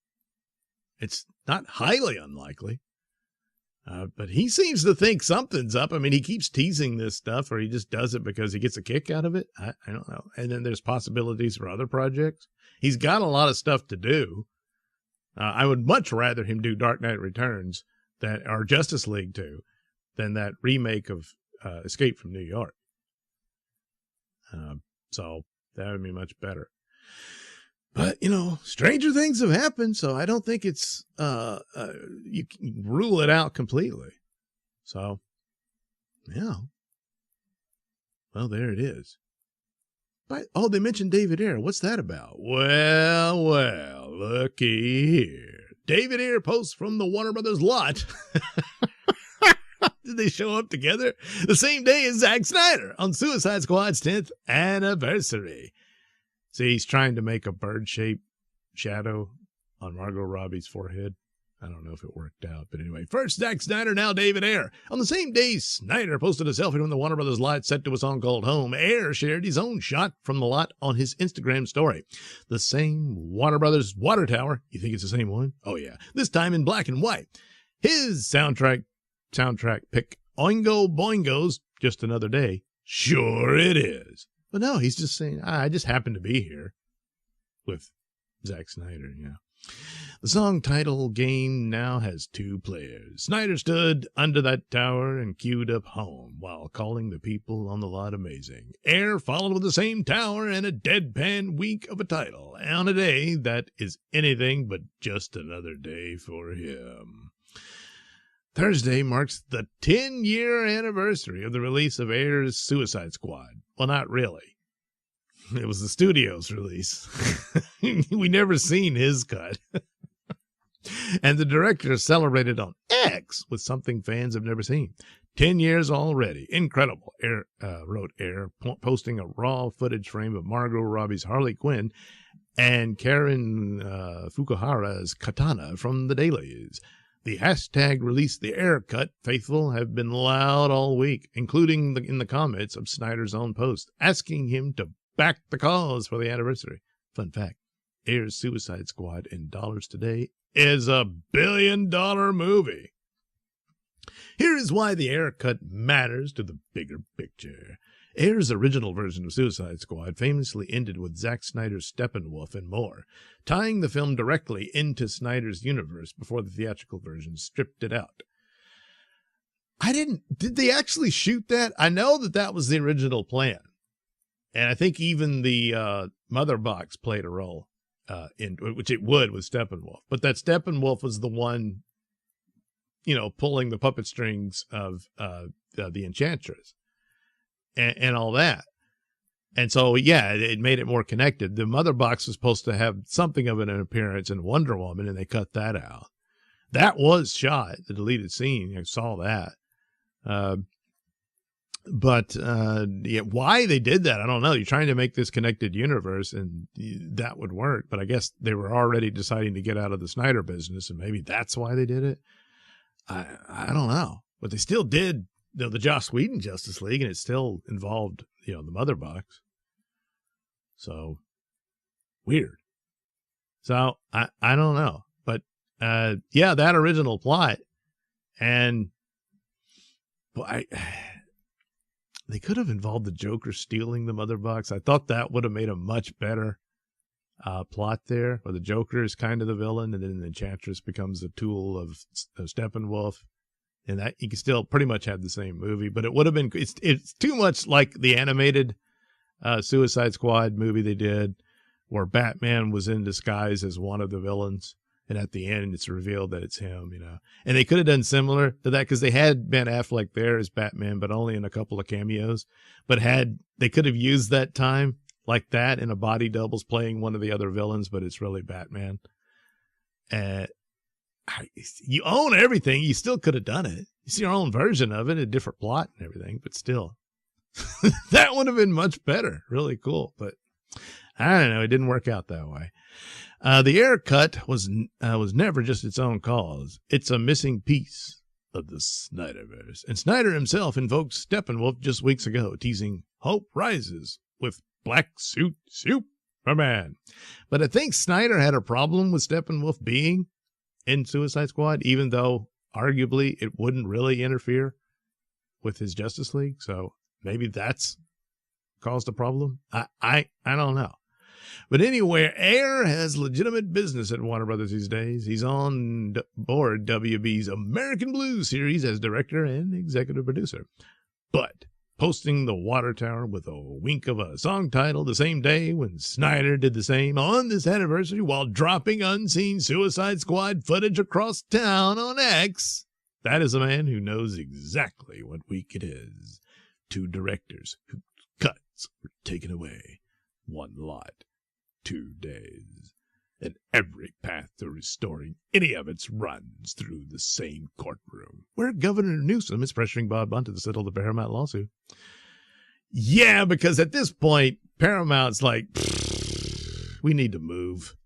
it's not highly unlikely. But he seems to think something's up. I mean, he keeps teasing this stuff, or he just does it because he gets a kick out of it. I don't know. And then there's possibilities for other projects. He's got a lot of stuff to do. I would much rather him do Dark Knight Returns or Justice League 2 than that remake of Escape from New York. So that would be much better. But, you know, stranger things have happened, so I don't think it's, you can rule it out completely. So, yeah. Well, there it is. But, they mentioned David Ayer. What's that about? Well, looky here. David Ayer posts from the Warner Brothers lot. Did they show up together? The same day as Zack Snyder on Suicide Squad's 10th anniversary. See, he's trying to make a bird-shaped shadow on Margot Robbie's forehead. I don't know if it worked out, but anyway. First Zack Snyder, now David Ayer. On the same day, Snyder posted a selfie from the Warner Brothers lot set to a song called Home. Ayer shared his own shot from the lot on his Instagram story. The same Warner Brothers water tower. You think it's the same one? Oh, yeah. This time in black and white. His soundtrack pick, Oingo Boingo's Just Another Day. Sure it is. But no, he's just saying, I just happened to be here with Zack Snyder, yeah. The song title game now has 2 players. Snyder stood under that tower and queued up Home while calling the people on the lot amazing. Ayer followed with the same tower and a deadpan wink of a title on a day that is anything but just another day for him. Thursday marks the 10-year anniversary of the release of Ayer's Suicide Squad. Well, not really. It was the studio's release. We never seen his cut. And the director celebrated on X with something fans have never seen. 10 years already. Incredible, wrote Ayer, posting a raw footage frame of Margot Robbie's Harley Quinn and Karen Fukuhara's Katana from the dailies. The hashtag release the Ayer cut faithful have been loud all week, including in the comments of Snyder's own post, asking him to back the cause for the anniversary. Fun fact, Ayer's Suicide Squad in dollars today is a $1 billion movie. Here is why the Ayer cut matters to the bigger picture. Ayer's original version of Suicide Squad famously ended with Zack Snyder's Steppenwolf and more, tying the film directly into Snyder's universe before the theatrical version stripped it out. Did they actually shoot that? I know that was the original plan. And I think even the mother box played a role, in which it would with Steppenwolf. But that Steppenwolf was the one, pulling the puppet strings of the Enchantress and all that. And so, yeah, it made it more connected. The mother box was supposed to have something of an appearance in Wonder Woman, and they cut that out. That was shot, the deleted scene. I saw that. But why they did that, I don't know. You're trying to make this connected universe, and that would work. But I guess they were already deciding to get out of the Snyder business, and maybe that's why they did it. I don't know. But they still did the Joss Whedon Justice League, and it still involved the mother box. So weird. So I don't know. But that original plot, and they could have involved the Joker stealing the mother box. I thought that would have made a much better plot there, where the Joker is kind of the villain, and then the Enchantress becomes the tool of Steppenwolf, and that you can still pretty much have the same movie. But it would have been it's too much like the animated Suicide Squad movie they did, where Batman was in disguise as one of the villains. And at the end, it's revealed that it's him, And they could have done similar to that, because they had Ben Affleck there as Batman, but only in a couple of cameos. But they could have used that time like that in a body doubles playing one of the other villains, but it's really Batman. You own everything. You still could have done it. It's your own version of it, a different plot and everything, but still. That would have been much better. Really cool. But I don't know. It didn't work out that way. The Ayer cut was never just its own cause. It's a missing piece of the Snyderverse. And Snyder himself invoked Steppenwolf just weeks ago, teasing Hope Rises with Black Suit Superman. But I think Snyder had a problem with Steppenwolf being in Suicide Squad, even though arguably it wouldn't really interfere with his Justice League. So maybe that's caused a problem. I don't know. But anyway, Ayer has legitimate business at Warner Brothers these days. He's on board WB's American Blues series as director and executive producer. But posting the water tower with a wink of a song title the same day when Snyder did the same on this anniversary while dropping unseen Suicide Squad footage across town on X, that is a man who knows exactly what week it is. 2 directors whose cuts were taken away. 1 lot. 2 days. and every path to restoring any of its runs through the same courtroom, where Governor Newsom is pressuring Bob Bunte to settle the Paramount lawsuit. Yeah, because at this point, Paramount's like, we need to move.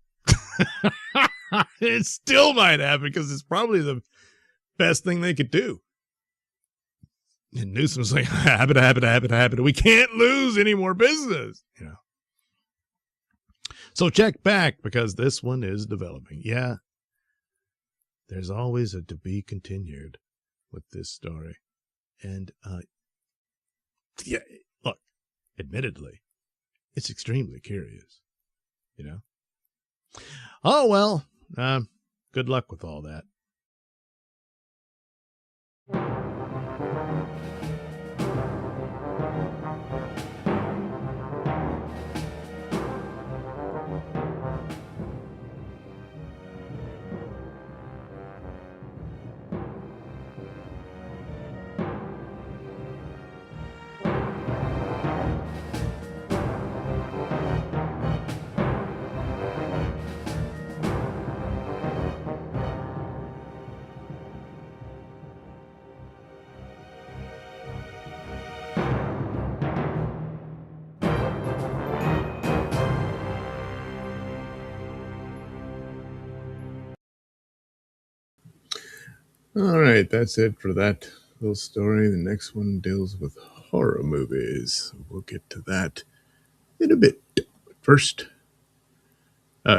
It still might happen because it's probably the best thing they could do. And Newsom's like, happen. We can't lose any more business. So check back because this one is developing. Yeah, there's always a to be continued with this story. And yeah, look, admittedly, it's extremely curious, Oh, well, good luck with all that. All right, that's it for that little story. The next one deals with horror movies. We'll get to that in a bit. But first,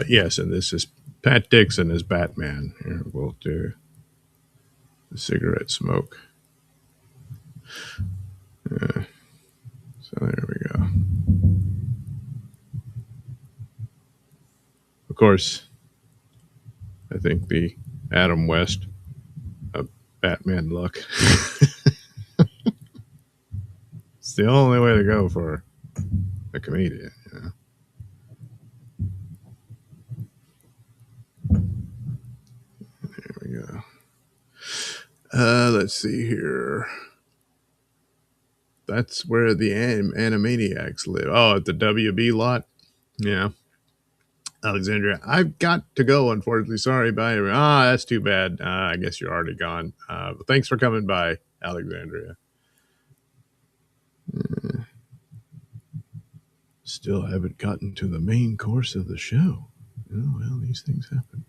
yes, and this is Pat Dixon as Batman. Here, we'll do the cigarette smoke. So there we go. Of course, I think the Adam West Batman look. It's the only way to go for a comedian, There we go. Let's see here. That's where the Animaniacs live. Oh, at the WB lot? Yeah. Alexandria. I've got to go, unfortunately. Sorry, bye. That's too bad. I guess you're already gone. But thanks for coming by, Alexandria. Still haven't gotten to the main course of the show. Oh, well, these things happen.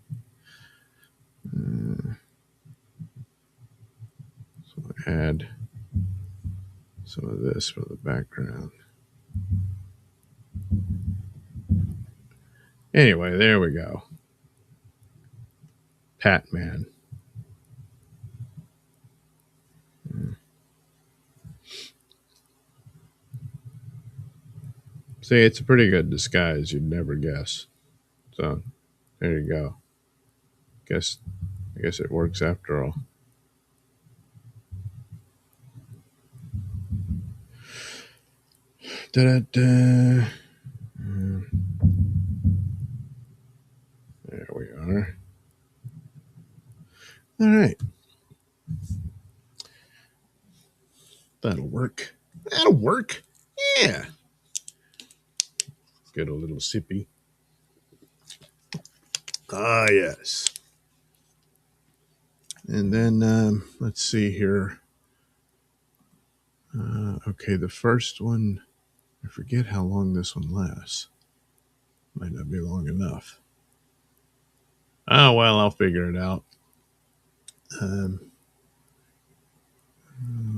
So I add some of this for the background. Anyway, there we go. Patman. See, it's a pretty good disguise. You'd never guess. So, there you go. I guess it works after all. Da-da-da. There we are. All right. That'll work. That'll work. Yeah. Get a little sippy. Ah, yes. And then let's see here. Okay, the first one, I forget how long this one lasts. Might not be long enough. Oh, well, I'll figure it out.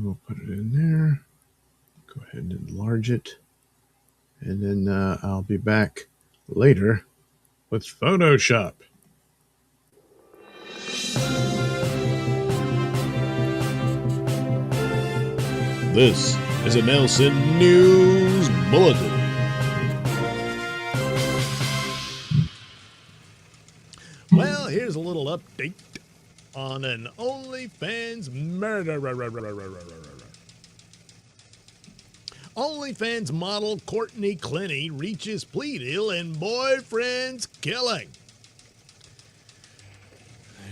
We'll put it in there. Go ahead and enlarge it. And then I'll be back later with Photoshop. This is a Nailsin News Bulletin. Well, here's a little update on an OnlyFans murder. OnlyFans model Courtney Clenny reaches plea deal in boyfriend's killing.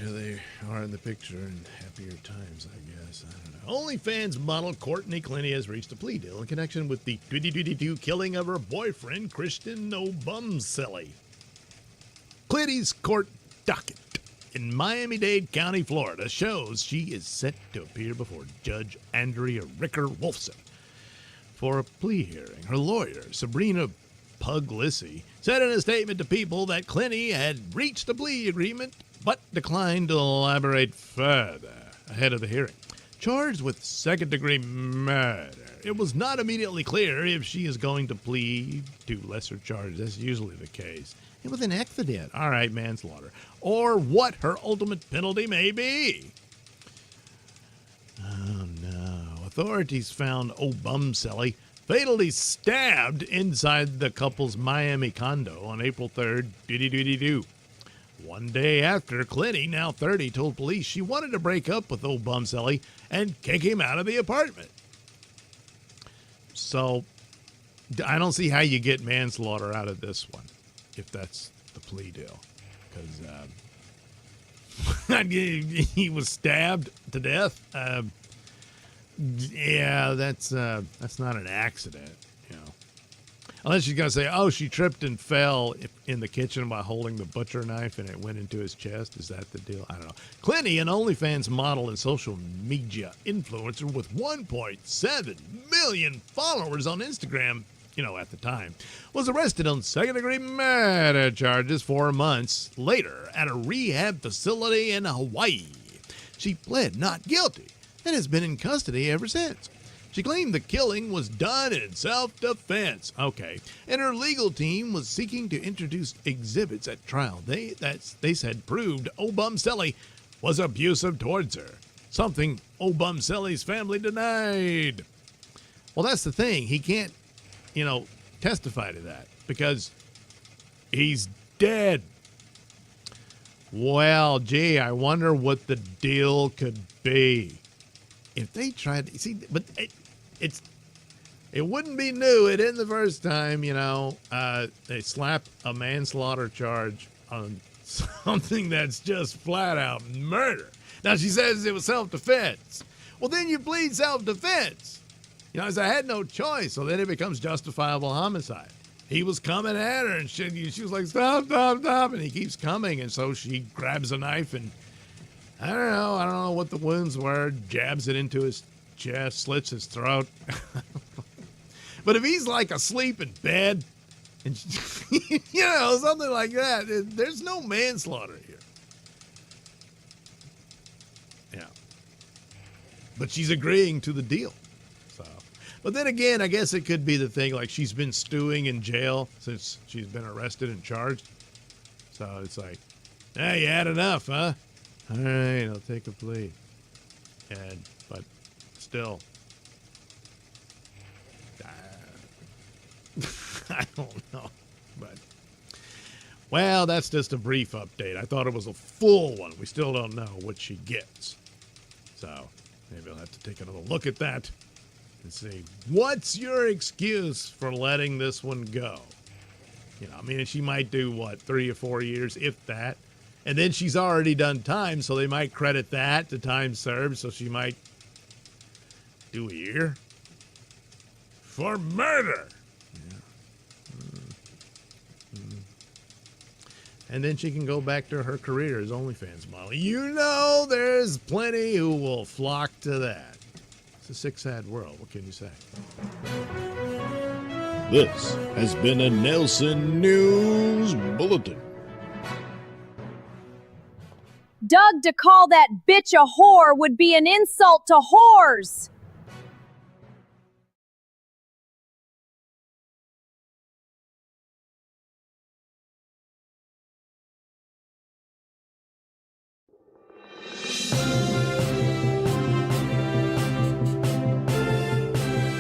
Here they are in the picture in happier times, I guess. I don't know. OnlyFans model Courtney Clenny has reached a plea deal in connection with the 2022 killing of her boyfriend, Christian No Bum Silly. Clitty's court docket in Miami-Dade County, Florida, shows she is set to appear before Judge Andrea Ricker-Wolfson for a plea hearing. Her lawyer, Sabrina Puglisi, said in a statement to People that Clinty had reached a plea agreement but declined to elaborate further ahead of the hearing. Charged with second-degree murder, it was not immediately clear if she is going to plead to lesser charges. That's usually the case. It was an accident. All right, manslaughter. Or what her ultimate penalty may be. Oh, no. Authorities found Obumselly fatally stabbed inside the couple's Miami condo on April 3rd. Doo-doo-doo-doo. One day after, Clinty, now 30, told police she wanted to break up with Obumselly and kick him out of the apartment. So, I don't see how you get manslaughter out of this one, if that's the plea deal. Because he was stabbed to death. Yeah, that's not an accident, you know. Unless she's going to say, oh, she tripped and fell in the kitchen while holding the butcher knife and it went into his chest. Is that the deal? I don't know. Clinty, an OnlyFans model and social media influencer with 1.7 million followers on Instagram, you know, at the time, was arrested on second-degree murder charges 4 months later at a rehab facility in Hawaii. She pled not guilty and has been in custody ever since. She claimed the killing was done in self-defense. Okay. And her legal team was seeking to introduce exhibits at trial they said proved Obumselly was abusive towards her, something Obumselly's family denied. Well, that's the thing. He can't, you know, testify to that because he's dead. Well, gee, I wonder what the deal could be. If they tried to see, but it wouldn't be new. It isn't the first time, you know, they slap a manslaughter charge on something that's just flat out murder. Now, she says it was self-defense. Well, then you plead self-defense. You know, as I had no choice, so then it becomes justifiable homicide. He was coming at her, and she was like, stop, stop, stop, and he keeps coming, and so she grabs a knife and I don't know what the wounds were, jabs it into his chest, slits his throat. But if he's like asleep in bed, and you know, something like that, there's no manslaughter here. Yeah. But she's agreeing to the deal. So, but then again, I guess it could be the thing, like she's been stewing in jail since she's been arrested and charged. So it's like, hey, you had enough, huh? All right, I'll take a plea. But still, I don't know. But, well, that's just a brief update. I thought it was a full one. We still don't know what she gets. So maybe I'll have to take another look at that and see, what's your excuse for letting this one go? You know, I mean, she might do, what, 3 or 4 years, if that. And then she's already done time, so they might credit that to time served, so she might do a year for murder. Yeah. And then she can go back to her career as OnlyFans model. You know, there's plenty who will flock to that. It's a sick, sad world. What can you say? This has been a Nailsin News Bulletin. Doug, to call that bitch a whore would be an insult to whores.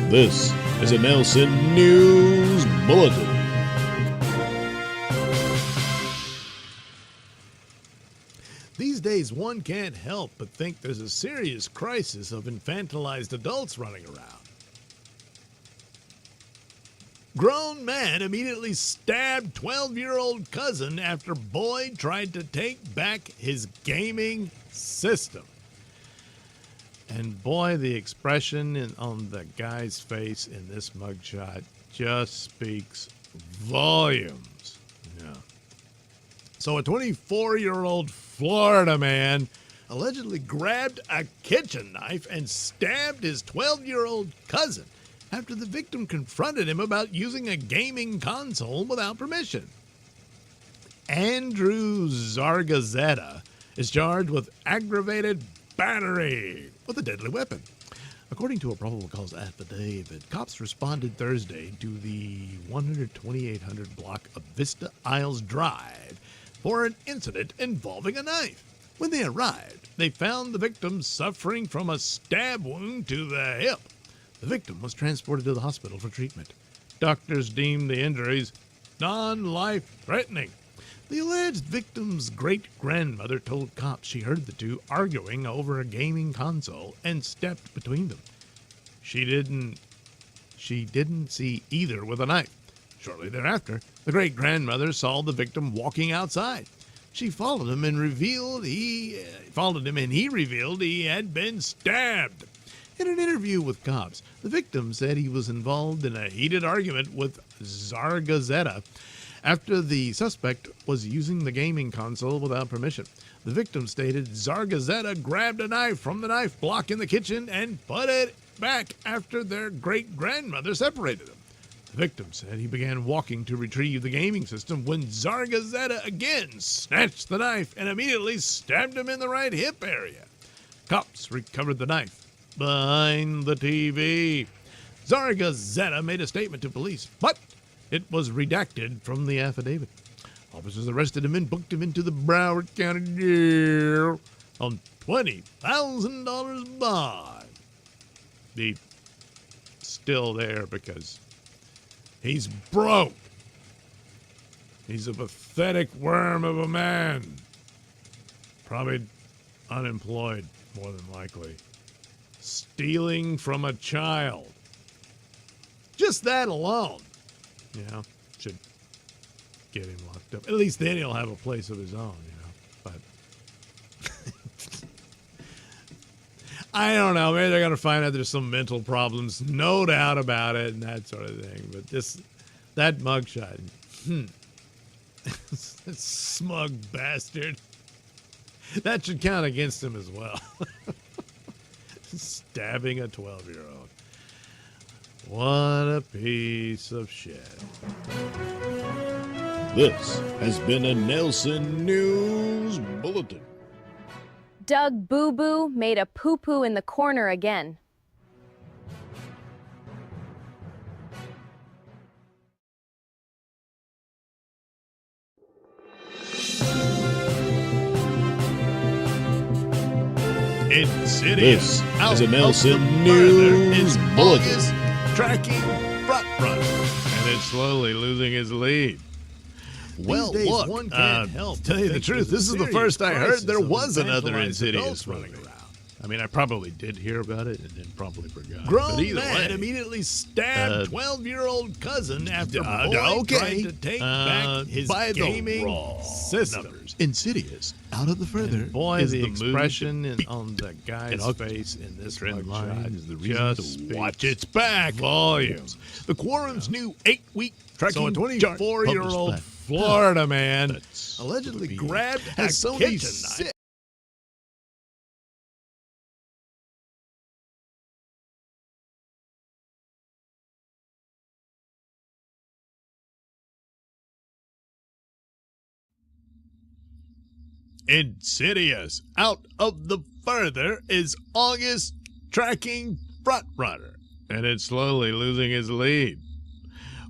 This is a Nailsin News Bulletin. These days, one can't help but think there's a serious crisis of infantilized adults running around. Grown man immediately stabbed 12-year-old cousin after boy tried to take back his gaming system. And boy, the expression on the guy's face in this mugshot just speaks volumes. Yeah. So a 24-year-old Florida man allegedly grabbed a kitchen knife and stabbed his 12-year-old cousin after the victim confronted him about using a gaming console without permission. Andrew Zargazetta is charged with aggravated battery with a deadly weapon. According to a probable cause affidavit, cops responded Thursday to the 12800 block of Vista Isles Drive for an incident involving a knife. When they arrived, they found the victim suffering from a stab wound to the hip. The victim was transported to the hospital for treatment. Doctors deemed the injuries non-life-threatening. The alleged victim's great-grandmother told cops she heard the two arguing over a gaming console and stepped between them. She didn't see either with a knife. Shortly thereafter, the great-grandmother saw the victim walking outside. She followed him and he revealed he had been stabbed. In an interview with cops, the victim said he was involved in a heated argument with Zargazetta after the suspect was using the gaming console without permission. The victim stated Zargazetta grabbed a knife from the knife block in the kitchen and put it back after their great-grandmother separated them. The victim said he began walking to retrieve the gaming system when Zargazetta again snatched the knife and immediately stabbed him in the right hip area. Cops recovered the knife behind the TV. Zargazetta made a statement to police, but it was redacted from the affidavit. Officers arrested him and booked him into the Broward County Jail on $20,000 bond. He's still there because he's broke. He's a pathetic worm of a man. Probably unemployed, more than likely. Stealing from a child. Just that alone, should get him locked up. At least then he'll have a place of his own, But I don't know. Maybe they're going to find out there's some mental problems. No doubt about it and that sort of thing. But that mugshot. That smug bastard. That should count against him as well. Stabbing a 12-year-old. What a piece of shit. This has been a Nailsin News Bulletin. Doug Boo Boo made a poo-poo in the corner again. This is a Nailsin News Bulletin. Tracking front runner, and it's slowly losing his lead. Well, days, look, one can't help to tell you the think truth, there's this a is the serious first I heard crisis there of was another infantilized Insidious adults movie. running around. I mean, I probably did hear about it and then probably forgot. Grown but either man way, immediately stabbed 12-year-old cousin after boy okay. tried to take back his by the gaming raw system. numbers. Insidious. Out of the further. And boy, is the the expression on the guy's And face in this trend line mugshot is the reason just to watch speaks its back. volumes. The Quorum's new 8-week tracking So a chart 24-year-old published Florida man That's allegedly the- grabbed a has Sony kitchen knife. sick. Insidious. Out of the further is August tracking front runner, and it's slowly losing his lead.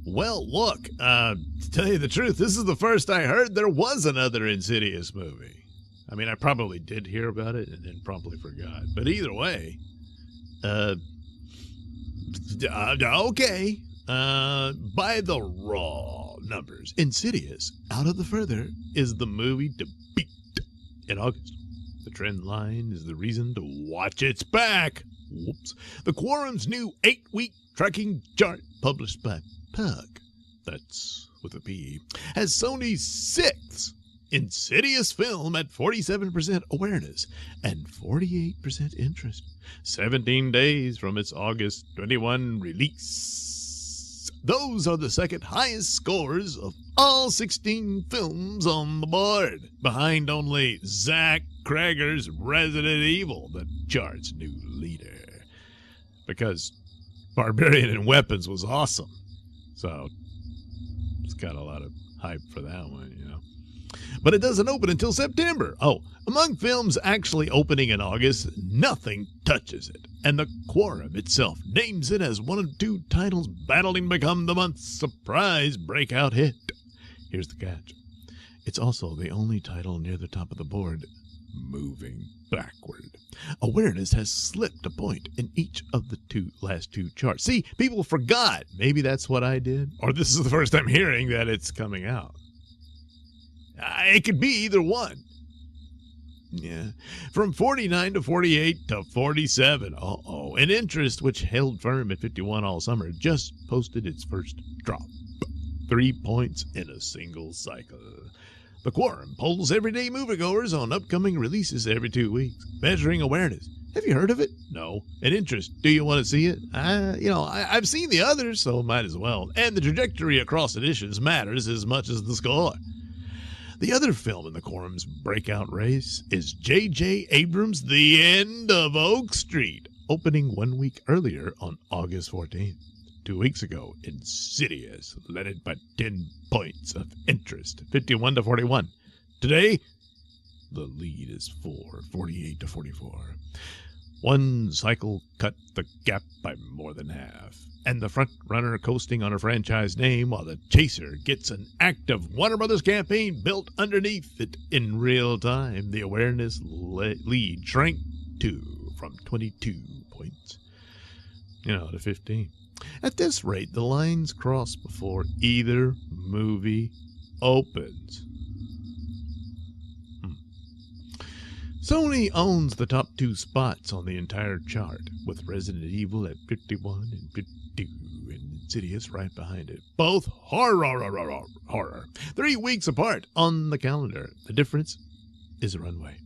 Well, look, to tell you the truth, this is the first I heard there was another Insidious movie. I mean, I probably did hear about it and then probably forgot. But either way, okay. By the raw numbers, Insidious, Out of the Further, is the movie to beat in August. The trend line is the reason to watch its back. Whoops. The Quorum's new 8-week tracking chart, published by Pug, that's with a P, has Sony's sixth Insidious film at 47% awareness and 48% interest. 17 days from its August 21 release. Those are the second highest scores of All 16 films on the board, behind only Zach Cregger's Resident Evil, the chart's new leader. Because Barbarian and Weapons was awesome. So it's got a lot of hype for that one, you know. But it doesn't open until September. Oh, among films actually opening in August, nothing touches it. And the Quorum itself names it as one of two titles battling to become the month's surprise breakout hit. Here's the catch. It's also the only title near the top of the board moving backward. Awareness has slipped a point in each of the last two charts. See, people forgot. Maybe that's what I did. Or this is the first time hearing that it's coming out. It could be either one. Yeah. From 49 to 48 to 47. An interest which held firm at 51 all summer just posted its first drop. 3 points in a single cycle. The Quorum polls everyday moviegoers on upcoming releases every 2 weeks, measuring awareness. Have you heard of it? No. An interest. Do you want to see it? I've seen the others, so might as well. And the trajectory across editions matters as much as the score. The other film in the Quorum's breakout race is J.J. Abrams' The End of Oak Street, opening 1 week earlier on August 14th. 2 weeks ago, Insidious led it by 10 points of interest, 51 to 41. Today, the lead is 48 to 44. One cycle cut the gap by more than half, and the front runner coasting on a franchise name while the chaser gets an active Warner Brothers campaign built underneath it in real time. The awareness lead shrank from 22 points, to 15. At this rate, the lines cross before either movie opens. Sony owns the top two spots on the entire chart, with Resident Evil at 51 and 52, and Insidious right behind it. Both horror. 3 weeks apart on the calendar. The difference is a runway.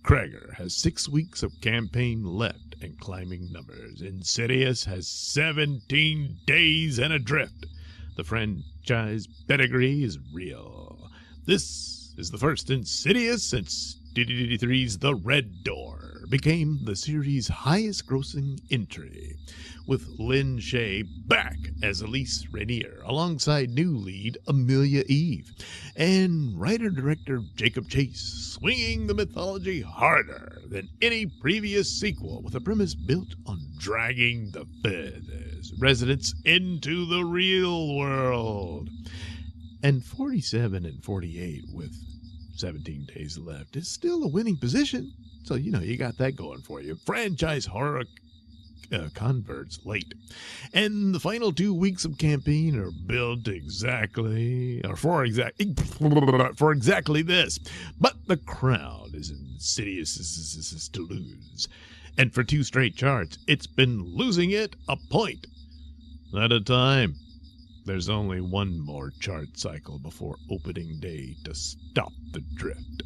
Cregger has 6 weeks of campaign left and climbing numbers. Insidious has 17 days and adrift. The franchise pedigree is real. This is the first Insidious since D3's The Red Door became the series' highest-grossing entry, with Lynn Shay back as Elise Rainier alongside new lead Amelia Eve, and writer-director Jacob Chase swinging the mythology harder than any previous sequel, with a premise built on dragging the feathers residents into the real world. And 47 and 48 with 17 days left is still a winning position. So, you got that going for you. Franchise horror converts late. And the final 2 weeks of campaign are built for exactly this. But the crowd is Insidious to lose. And for 2 straight charts, it's been losing it a point at a time. There's only one more chart cycle before opening day to stop the drift.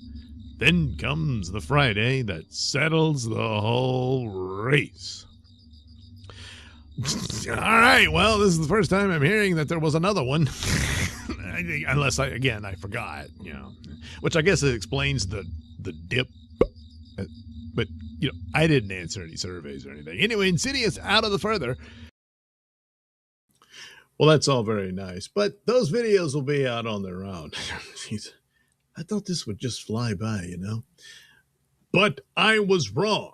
Then comes the Friday that settles the whole race. All right, well, this is the first time I'm hearing that there was another one. Unless, I forgot, Which I guess it explains the dip. But, I didn't answer any surveys or anything. Anyway, Insidious out of the further. Well, that's all very nice, but those videos will be out on their own. Jeez, I thought this would just fly by, But I was wrong.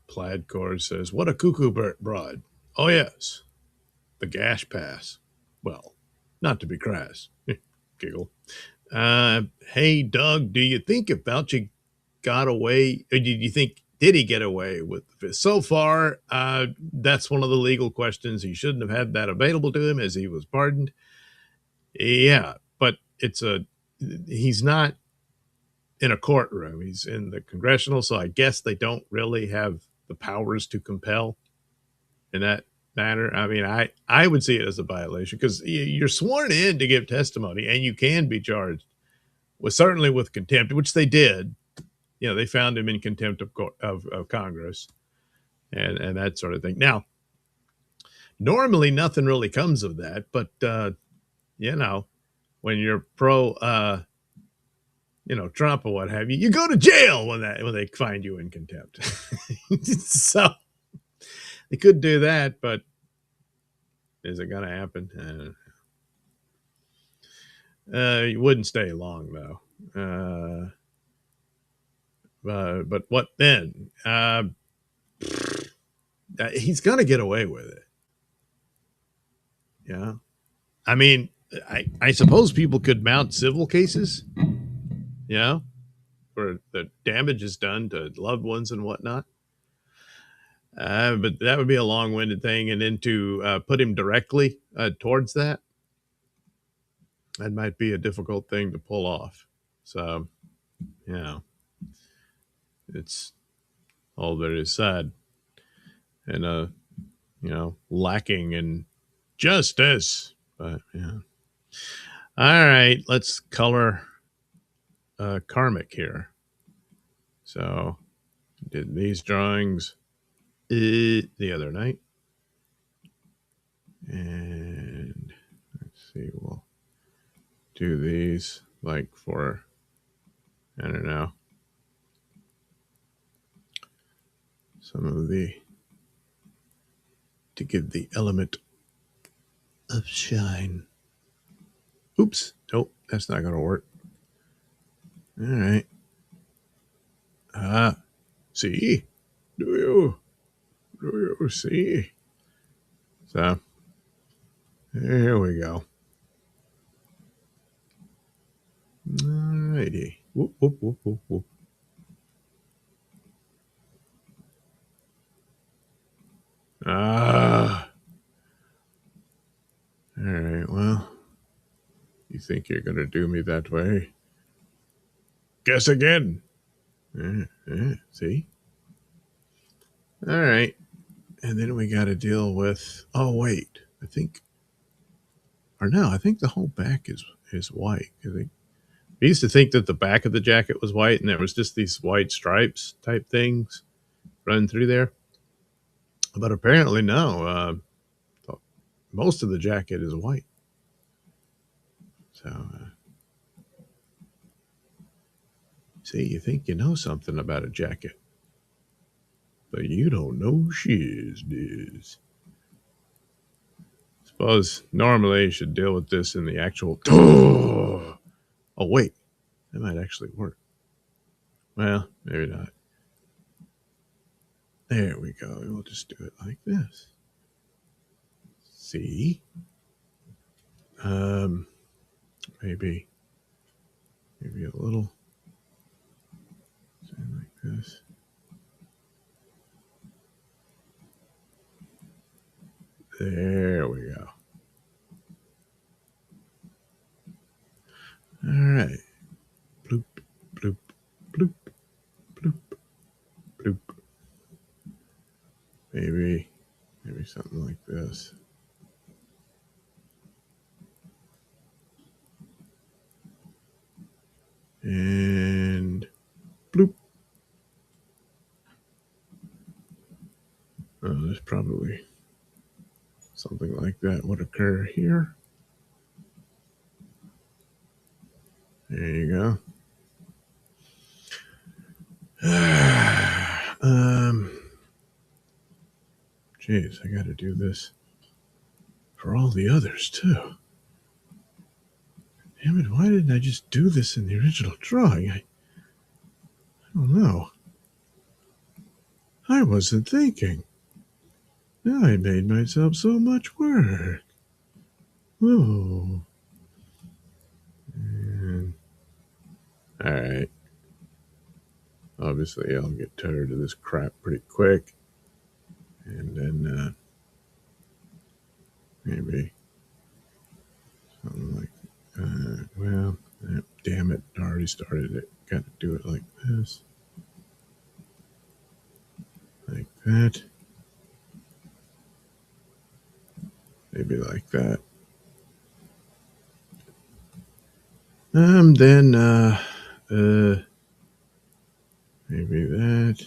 Plaid Cord says, what a cuckoo broad. Oh, yes. The gash pass. Well, not to be crass. Giggle. Hey, Doug, do you think if Fauci got away, or did he get away with this? So far, that's one of the legal questions. He shouldn't have had that available to him as he was pardoned. Yeah, but he's not in a courtroom. He's in the congressional, so I guess they don't really have the powers to compel in that matter. I mean, I would see it as a violation because you're sworn in to give testimony and you can be charged certainly with contempt, which they did. They found him in contempt of Congress and that sort of thing. Now, Normally, nothing really comes of that, but you know, when you're pro, Trump or what have you, you go to jail when they find you in contempt. So they could do that, but is it going to happen? You wouldn't stay long though. But what then? He's going to get away with it. Yeah. I mean, I suppose people could mount civil cases, for the damage is done to loved ones and whatnot. But that would be a long-winded thing, and then to put him directly towards that might be a difficult thing to pull off. So, it's all very sad and lacking in justice. But yeah. All right, let's color karmic here. So, did these drawings the other night, and let's see, we'll do these like for, I don't know, some of to give the element of shine. Oops, nope, that's not gonna work. All right. See? Do you see? So, there we go. Alrighty. Whoop, whoop, whoop, whoop, whoop. All right, well, you think you're going to do me that way? Guess again. See? All right. And then we got to deal with, oh, wait, I think the whole back is white. I used to think that the back of the jacket was white and there was just these white stripes type things running through there. But apparently, no. Most of the jacket is white. So, see, you think you know something about a jacket, but you don't know shiz. Suppose normally you should deal with this in the actual. Oh, wait, that might actually work. Well, maybe not. There we go. We'll just do it like this. See? Maybe a little something like this. There we go. All right. Bloop, bloop, bloop, bloop, bloop. Maybe something like this. And bloop. There's probably something like that would occur here. There you go. Geez, I got to do this for all the others too. Damn it, why didn't I just do this in the original drawing? I don't know. I wasn't thinking. Now I made myself so much work. Oh. And, all right. Obviously, I'll get tired of this crap pretty quick. And then maybe something like damn it, I already started it. Got to do it like this. Like that. Maybe like that. Then maybe that.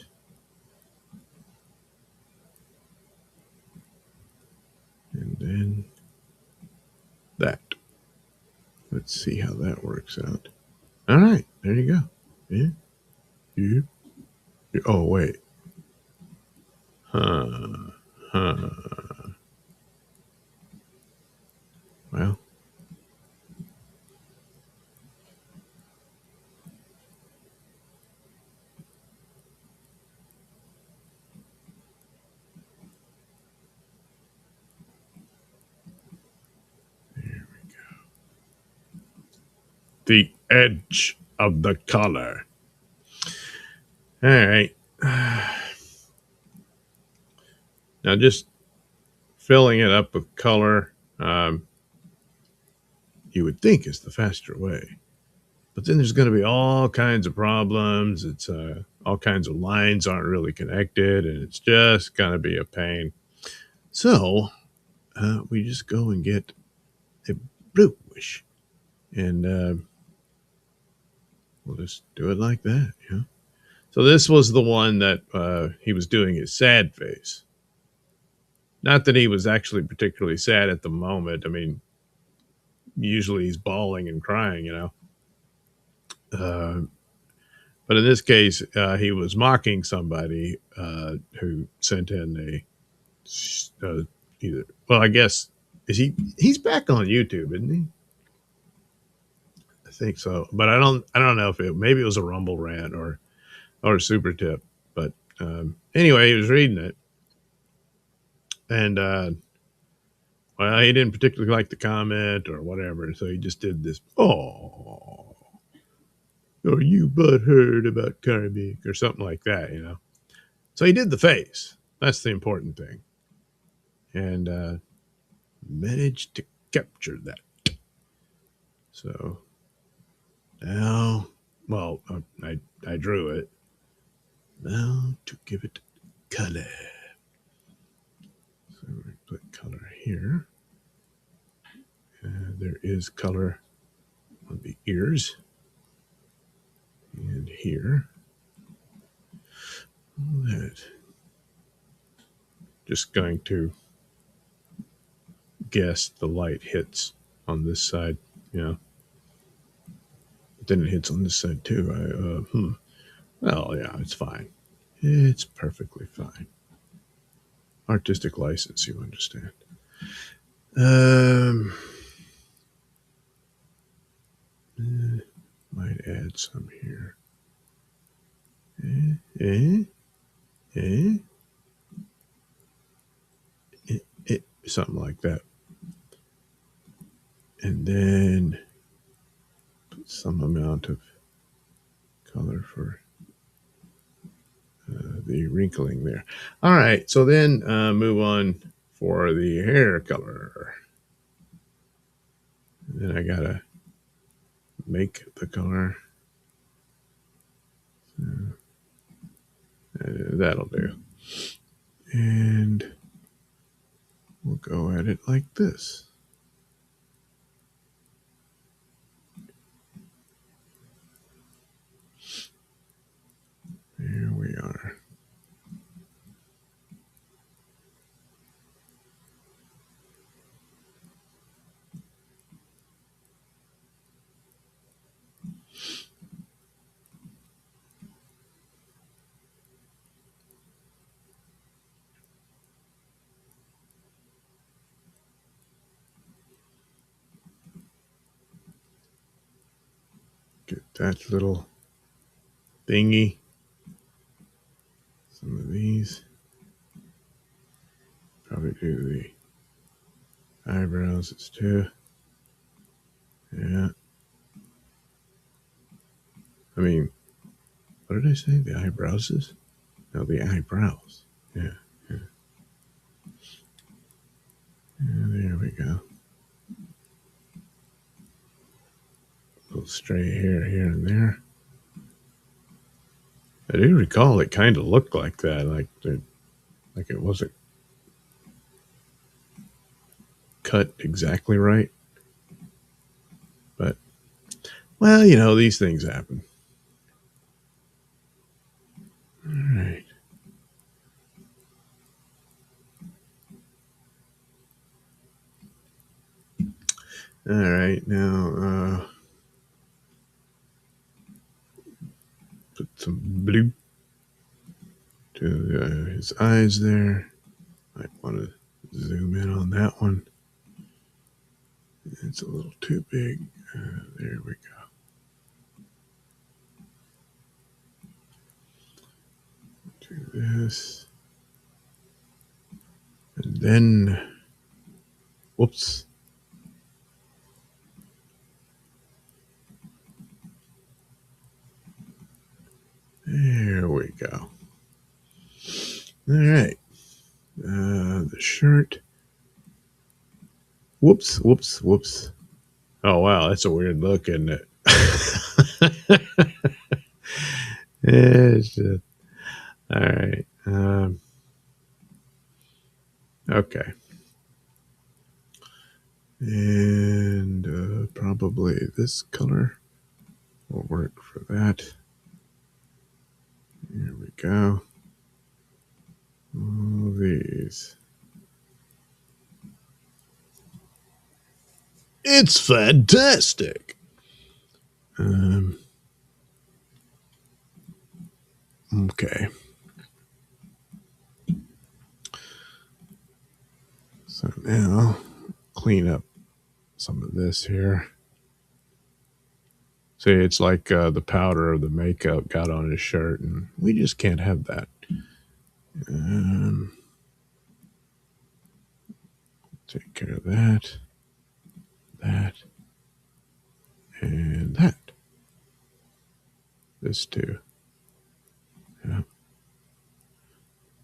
Let's see how that works out. All right, there you go. Yeah. Yeah. Yeah. Oh, wait. Huh. Huh. Well, the edge of the collar. All right. Now just filling it up with color, you would think is the faster way. But then there's going to be all kinds of problems. It's all kinds of lines aren't really connected, and it's just going to be a pain. So we just go and get a brush, and we'll just do it like that. Yeah. So this was the one that he was doing his sad face. Not that he was actually particularly sad at the moment. I mean, usually he's bawling and crying, you know. But in this case, he was mocking somebody who sent in either. Well, I guess he's back on YouTube, isn't he? I think so, but I don't know if maybe it was a Rumble rant or a super tip. But anyway, he was reading it, and well, he didn't particularly like the comment or whatever, so he just did this. Oh, are you butthurt about karmic or something like that, you know? So he did the face. That's the important thing, and managed to capture that. So now, well, I drew it. Now to give it color. So we put color here. There is color on the ears. And here. That. Just going to guess the light hits on this side, you know. But then it hits on this side too. Well, yeah, it's fine. It's perfectly fine. Artistic license, you understand. Might add some here. Something like that. And then put some amount of color for the wrinkling there. All right, so then move on for the hair color. And then I gotta make the color. That'll do. And we'll go at it like this. There we are. Get that little thingy. Some of these. Probably do the eyebrows too. Yeah. I mean, what did I say? The eyebrows? No, the eyebrows. Yeah. Yeah. There we go. A little stray hair here and there. I do recall it kind of looked like that, like it wasn't cut exactly right. But, well, you know, these things happen. All right. All right, now put some blue to his eyes there. Might want to zoom in on that one. It's a little too big. There we go. Do this. And then, whoops. There we go. All right. The shirt. Whoops, whoops, whoops. Oh, wow. That's a weird look, isn't it? It's just, all right. Okay. And probably this color will work for that. Here we go. All these. It's fantastic. Okay. So now clean up some of this here. See, it's like the powder of the makeup got on his shirt, and we just can't have that. Take care of that, that, and that. This too. Yeah.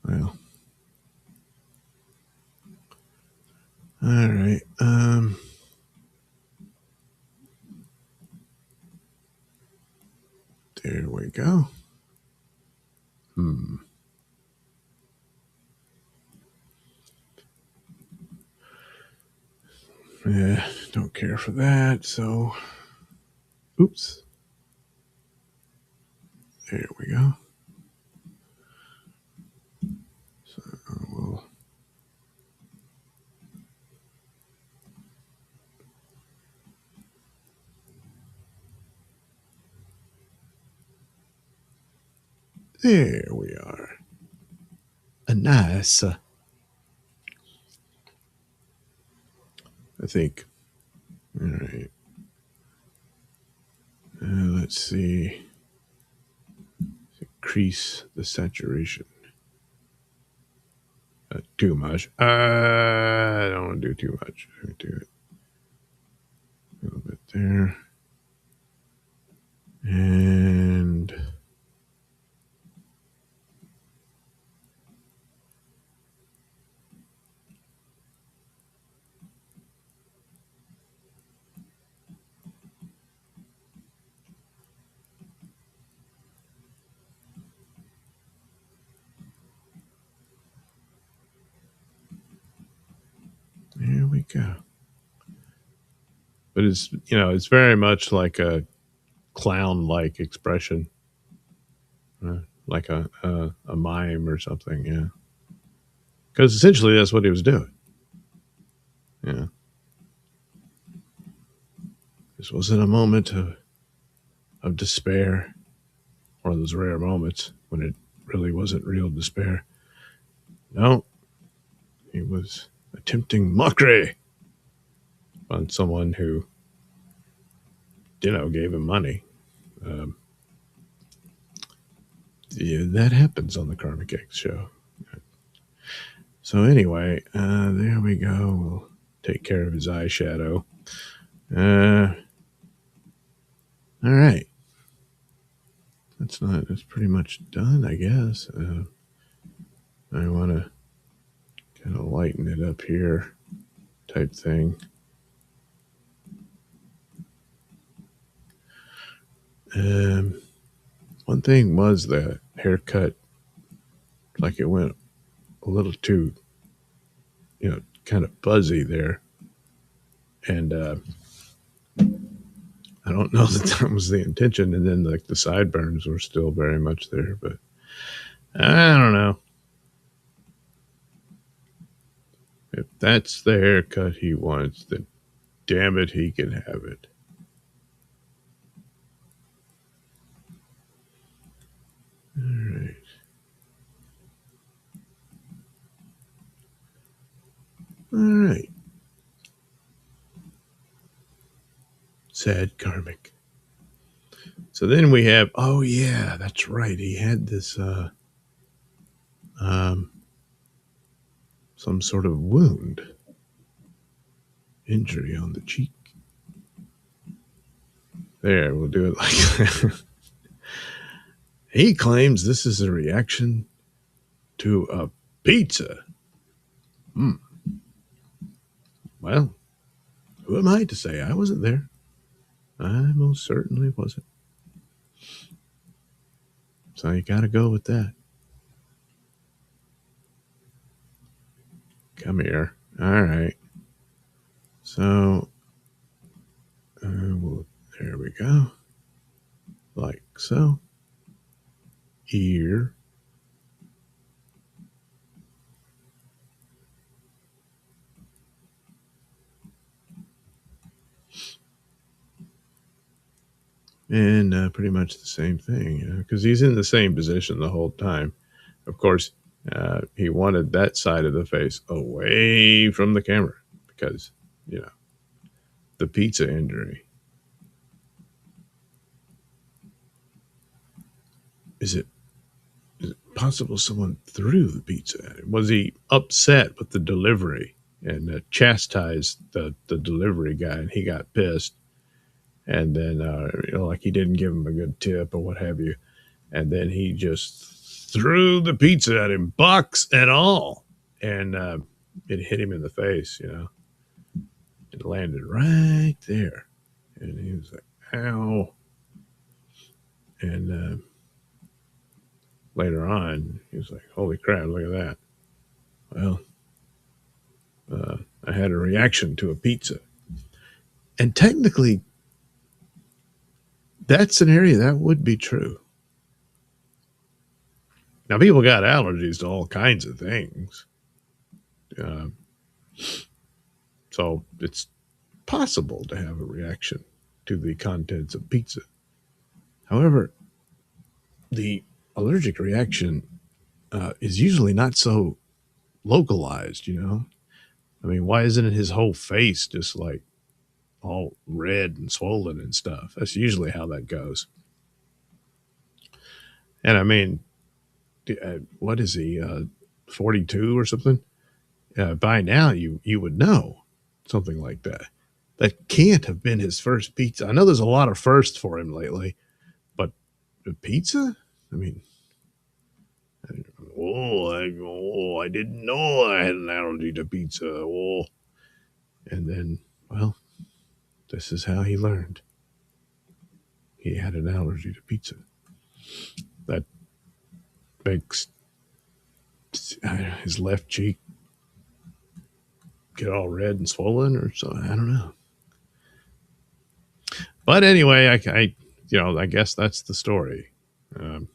Well. All right. There we go. Yeah, don't care for that. So, oops. There we go. So we'll there we are. A nice, I think. All right. Let's see. Increase the saturation. Too much. I don't want to do too much. I do it a little bit there. And there we go. But it's, it's very much like a clown-like expression, like a mime or something. Yeah, because essentially that's what he was doing. Yeah, this wasn't a moment of despair, one of those rare moments when it really wasn't real despair. No, he was attempting mockery on someone who, gave him money. Yeah, that happens on the Karmic X show. So anyway, there we go. We'll take care of his eyeshadow. All right. That's pretty much done, I guess. I want to kind of lighten it up here type thing. One thing was the haircut, like it went a little too, kind of buzzy there. And I don't know that was the intention. And then like the sideburns were still very much there, but I don't know. If that's the haircut he wants, then damn it, he can have it. All right. All right. Sad karmic. So then we have, oh yeah, that's right. He had this some sort of wound, injury on the cheek. There, we'll do it like that. He claims this is a reaction to a pizza. Well, who am I to say? I wasn't there. I most certainly wasn't. So you got to go with that. Come here. All right. So, well, there we go. Like so. Ear. And pretty much the same thing, because he's in the same position the whole time. Of course, he wanted that side of the face away from the camera because, the pizza injury. Is it possible someone threw the pizza at him? Was he upset with the delivery and chastised the delivery guy and he got pissed? And then, like he didn't give him a good tip or what have you. And then he just threw the pizza at him, box and all. And it hit him in the face, It landed right there. And he was like, ow. And later on, he was like, holy crap, look at that. Well, I had a reaction to a pizza. And technically, that scenario, that would be true. Now, people got allergies to all kinds of things. So it's possible to have a reaction to the contents of pizza. However, the allergic reaction is usually not so localized, I mean, why isn't his whole face just like all red and swollen and stuff? That's usually how that goes. And I mean, what is he, 42 or something? By now, you would know something like that. That can't have been his first pizza. I know there's a lot of firsts for him lately, but a pizza? I mean, I didn't know I had an allergy to pizza. Oh. And then, well, this is how he learned. He had an allergy to pizza. That makes his left cheek get all red and swollen or something. I don't know. But anyway, I guess that's the story. Well,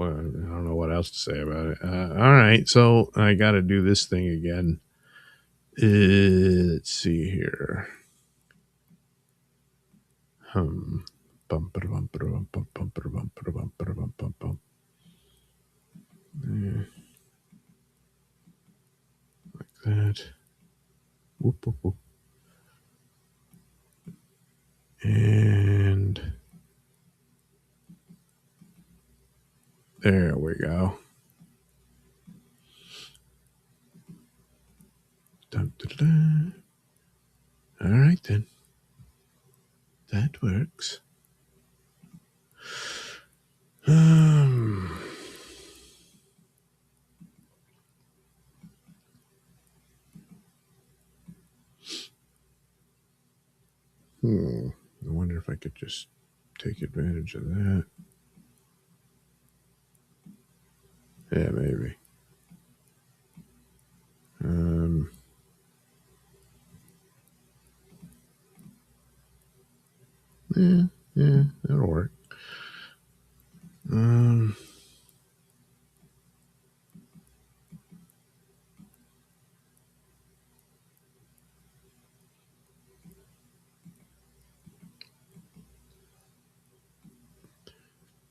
I don't know what else to say about it. All right, so I got to do this thing again. Let's see here. Like that. Whoop, whoop, whoop. And there we go. Dun, dun, dun, dun. All right, then. That works. I wonder if I could just take advantage of that. Yeah, maybe. Yeah, that'll work.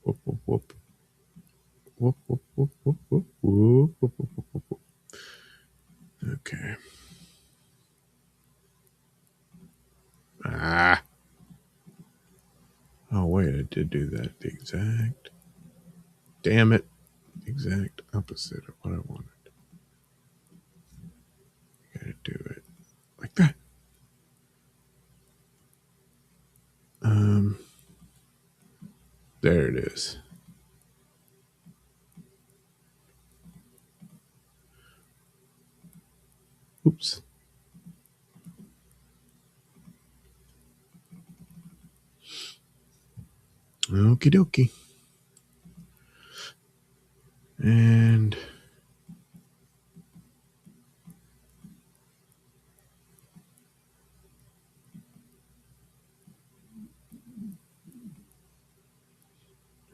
Whoop, whoop, whoop. Whoop, whoop, whoop, whoop, whoop, whoop, whoop, whoop, whoop, whoop. Okay. Ah. Oh, wait, I did do that. The exact. Damn it. The exact opposite of what I wanted. Gotta do it like that. There it is. Oops. Okie dokie. And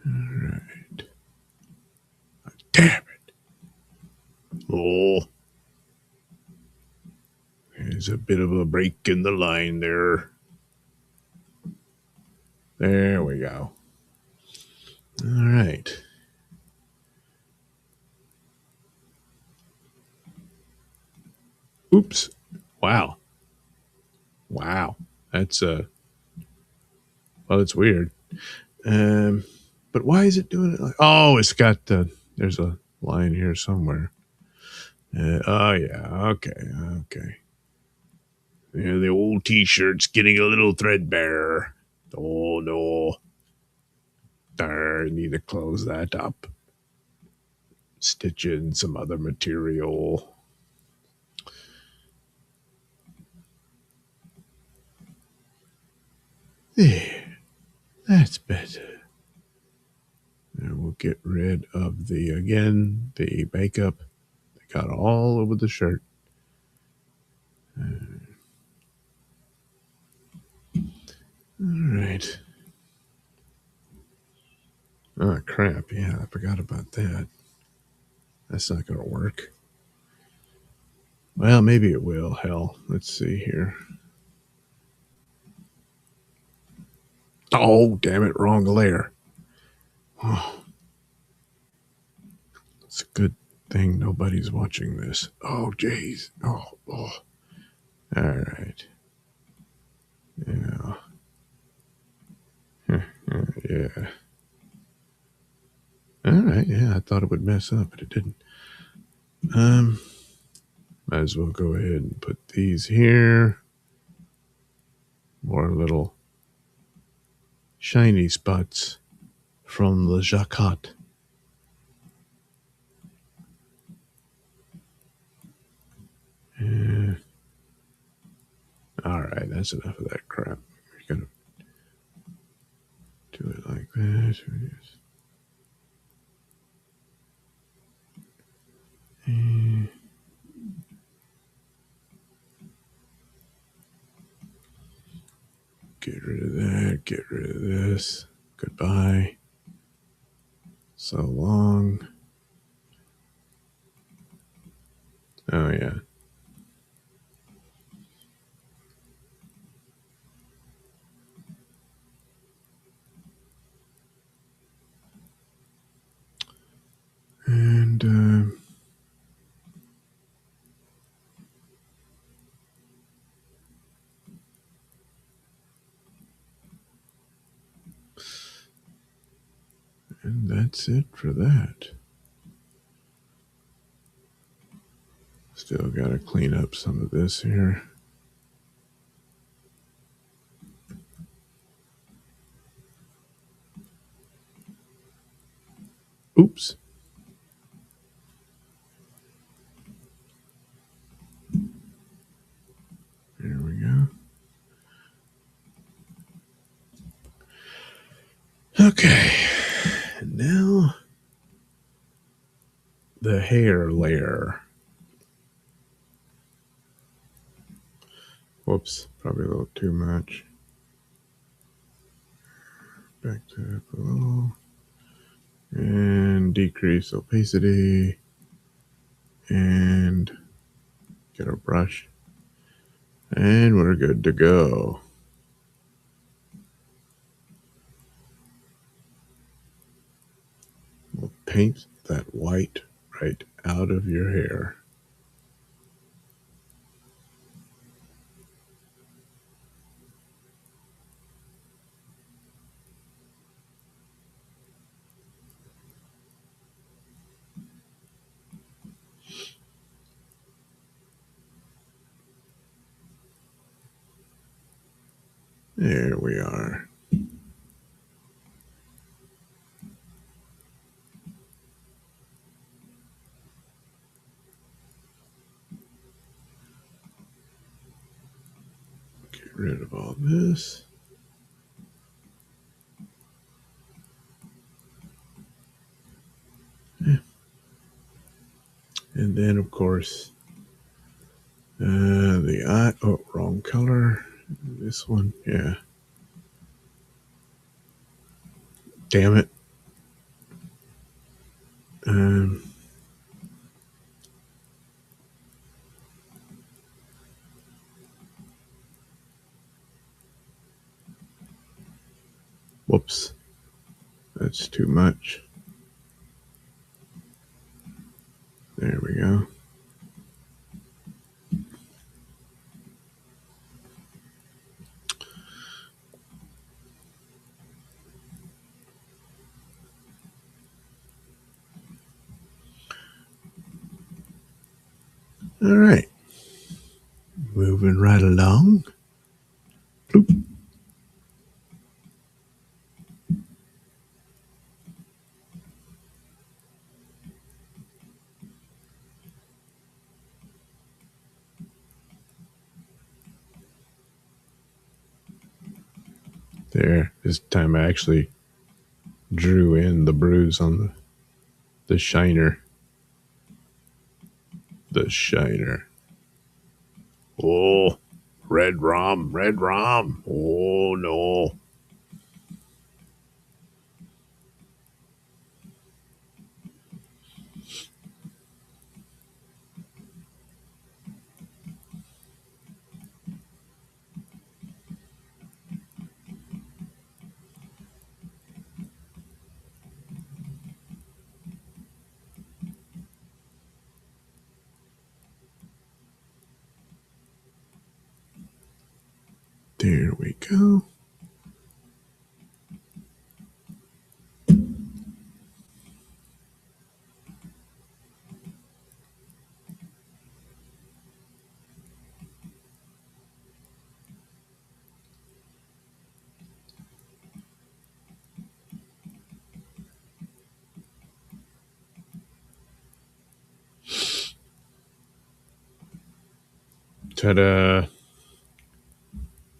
all right. Damn it. Oh, there's a bit of a break in the line there. There we go. All right. Oops. Wow. Wow. That's well, it's weird. But why is it doing it like, oh, it's got there's a line here somewhere. Oh yeah, okay. Yeah, the old t-shirt's getting a little threadbare. Oh no. There, need to close that up. Stitch in some other material. There, that's better. And we'll get rid of the makeup that got all over the shirt. All right. Oh, crap. Yeah, I forgot about that. That's not going to work. Well, maybe it will. Hell, let's see here. Oh, damn it. Wrong layer. Oh, it's a good thing nobody's watching this. Oh, jeez. Oh. All right. Yeah. Yeah. All right. Yeah, I thought it would mess up, but it didn't. Might as well go ahead and put these here. More little shiny spots from the jacquard. Yeah. All right, that's enough of that crap. We're gonna do it like that. And get rid of that. Get rid of this. Goodbye. So long. Oh yeah. And that's it for that. Still got to clean up some of this here. Oops. There we go. Okay. And now the hair layer. Whoops, probably a little too much. Back to below. And decrease opacity. And get a brush. And we're good to go. paint that white right out of your hair. There we are. Get rid of all this. Yeah. And then, of course, the eye. Oh, wrong color. This one. Yeah. Damn it. Um, whoops. That's too much. There we go. All right. Moving right along. Bloop. There. This time I actually drew in the bruise on the shiner. The shiner. Oh, red rum, red rum. Oh, no. There we go. Ta-da.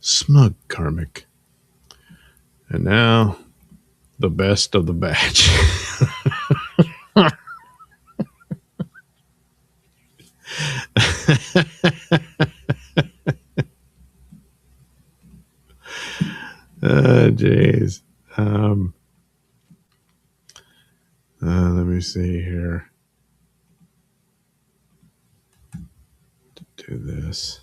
Smug karmic. And now, the best of the batch. Jeez. Let me see here. Do this.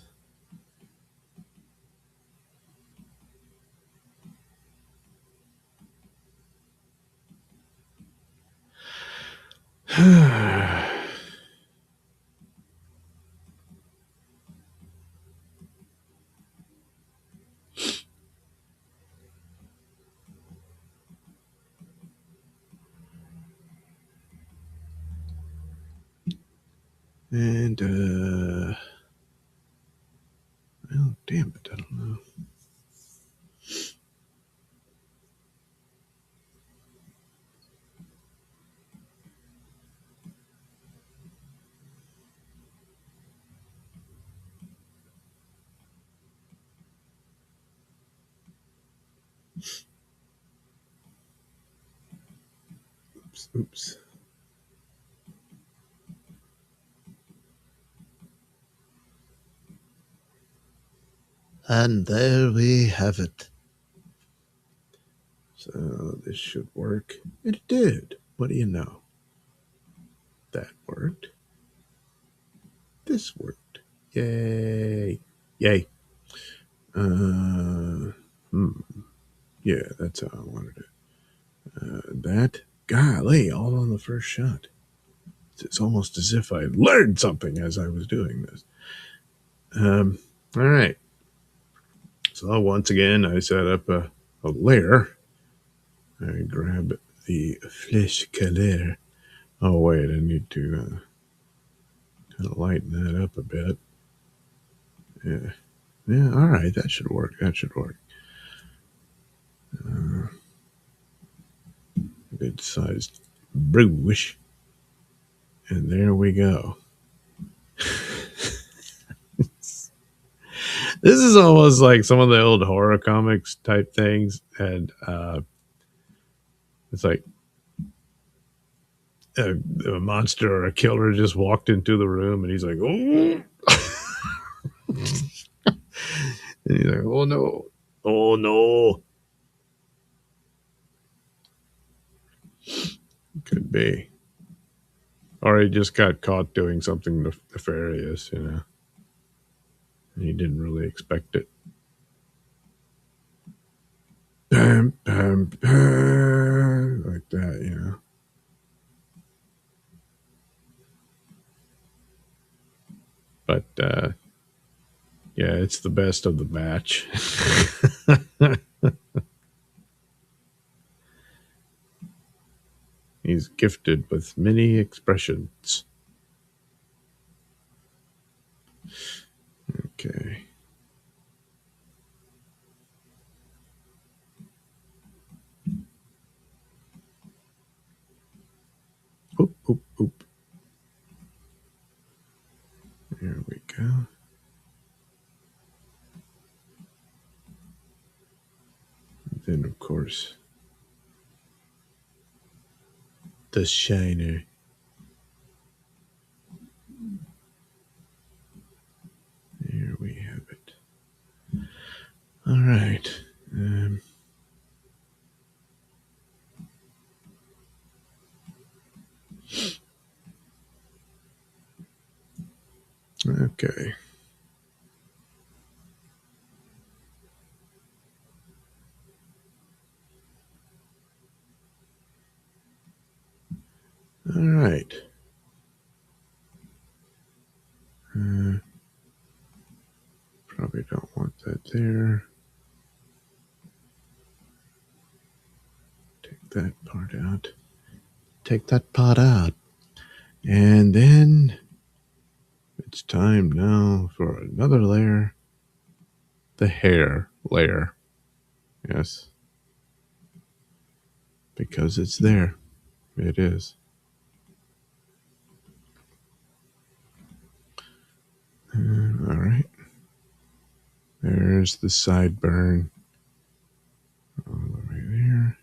And, well, damn it, I don't know. Oops. And there we have it. So this should work. It did. What do you know? That worked. This worked. Yay. Yay. Yeah, that's how I wanted it. That golly, all on the first shot. It's almost as if I learned something as I was doing this. All right. So once again, I set up a layer. I grab the flesh color. Oh, wait, I need to kind of lighten that up a bit. Yeah. Yeah, all right, that should work. That should work. Good sized brush. And there we go. This is almost like some of the old horror comics type things. And it's like a monster or a killer just walked into the room and he's like, oh. And he's like, oh no. Oh no. Could be. Or he just got caught doing something nefarious, you know. And he didn't really expect it. Bam, bam, bam, like that, you know. But yeah, it's the best of the batch. He's gifted with many expressions. Okay. Oop, oop, oop. There we go. And then, of course, the shiner. There we have it. All right. Okay. All right. Probably don't want that there. Take that part out. Take that part out. And then it's time now for another layer. The hair layer. Yes. Because it's there. It is. All right. There's the sideburn. All the way there.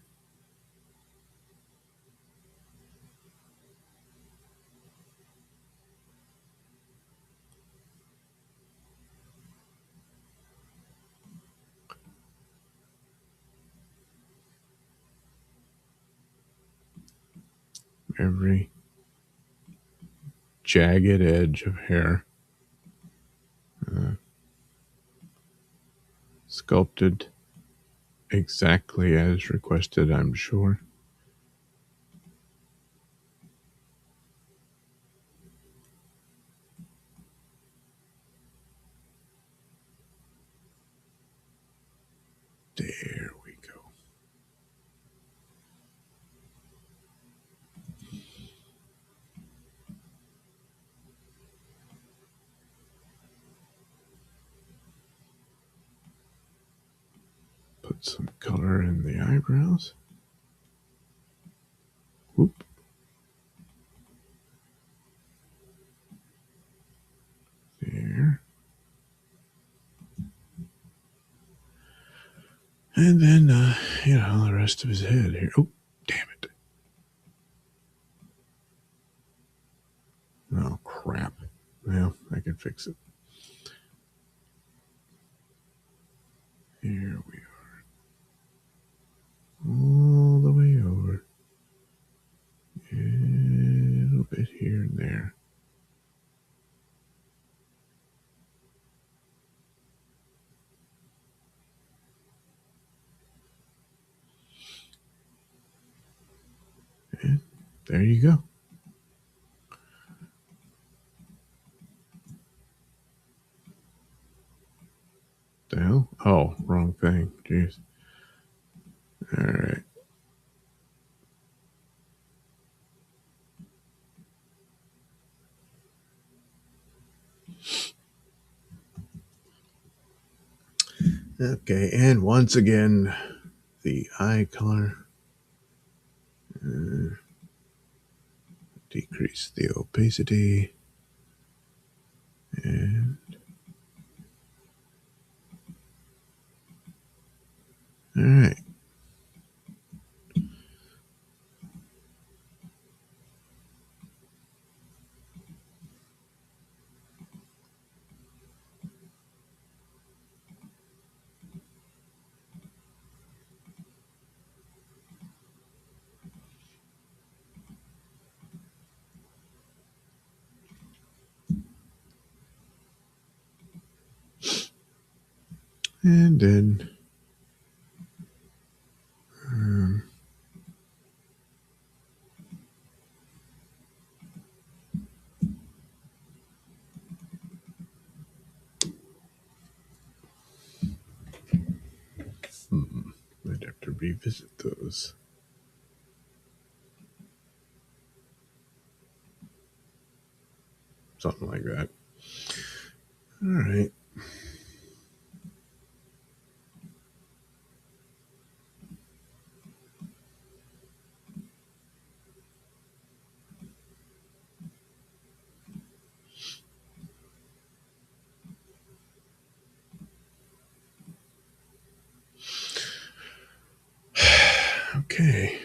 Every jagged edge of hair. Sculpted exactly as requested, I'm sure. There we go. Put some color in the eyebrows. Whoop. There. And then, the rest of his head here. Oh, damn it. Oh, crap. Well, I can fix it. Here we are. All the way over. A little bit here and there. there you go. The hell? Oh, wrong thing. Jeez. All right. Okay, and once again, the eye color. Decrease the opacity. And all right. And then I'd have to revisit those. Something like that. All right. Okay.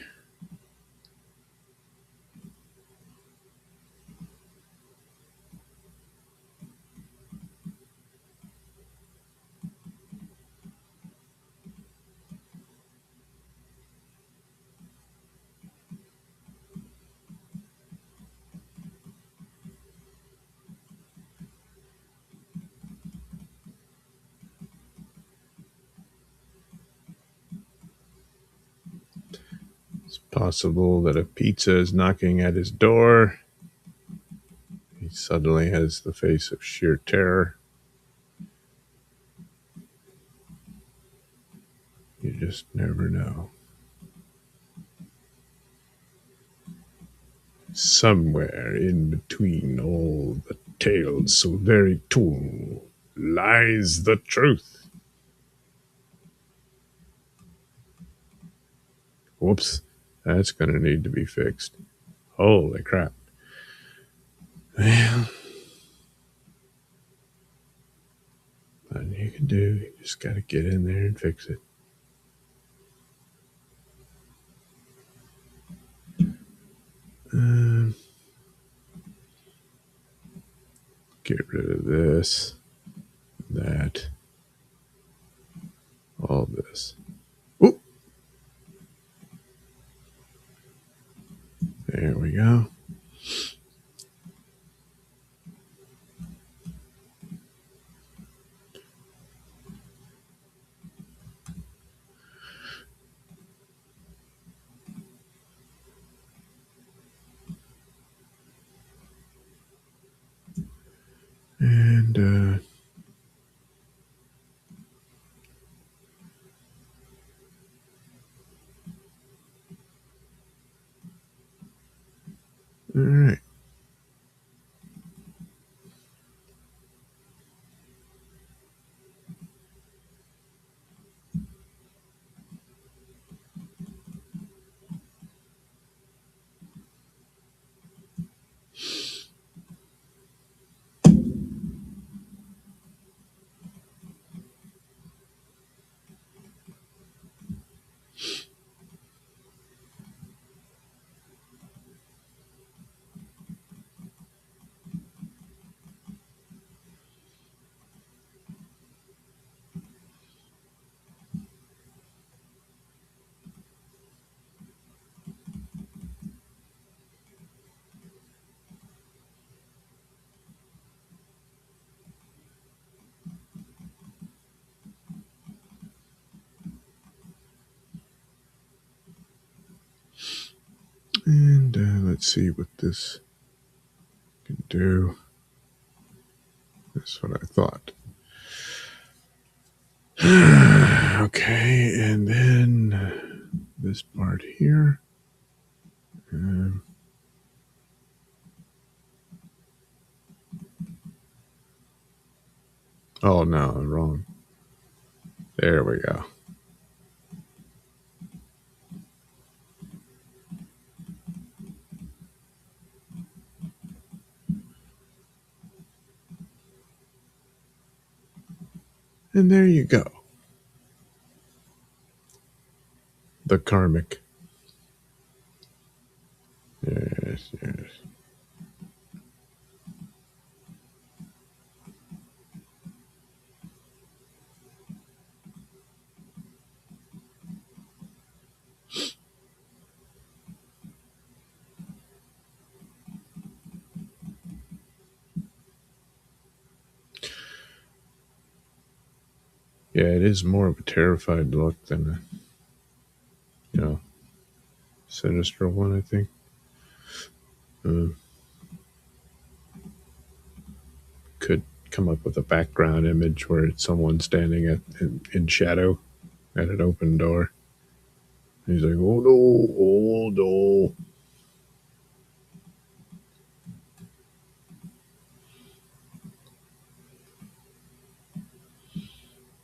It's possible that a pizza is knocking at his door. He suddenly has the face of sheer terror. You just never know. Somewhere in between all the tales so very told lies the truth. Whoops, that's going to need to be fixed. Holy crap. Well, nothing you can do. You just got to get in there and fix it. Get rid of this, that, all this. Oop. There we go. And all right. And And let's see what this can do. That's what I thought. Okay, and then this part here. Oh no, I'm wrong. There we go. And there you go. The karmic. Yes, yes. Yeah, it is more of a terrified look than a, sinister one, I think. Could come up with a background image where it's someone standing in shadow at an open door. He's like, oh no, oh no.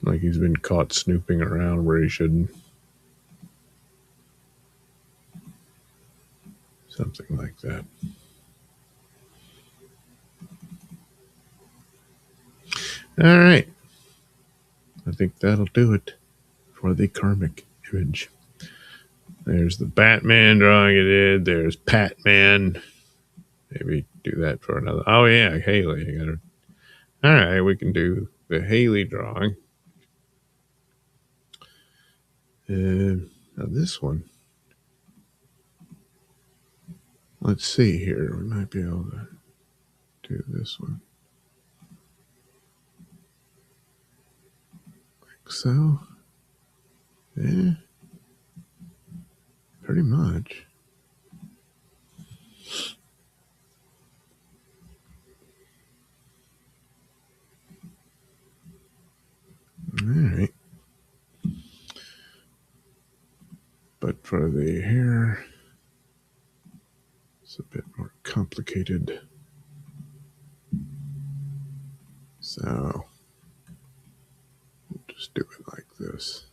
Like he's been caught snooping around where he shouldn't. Something like that. All right. I think that'll do it for the karmic image. There's the Batman drawing it in. There's Patman. Maybe do that for another. Oh, yeah, Haley. All right, we can do the Haley drawing. Now this one. Let's see here. We might be able to do this one. Like so. Yeah. Pretty much. All right. But for the hair, it's a bit more complicated. So we'll just do it like this.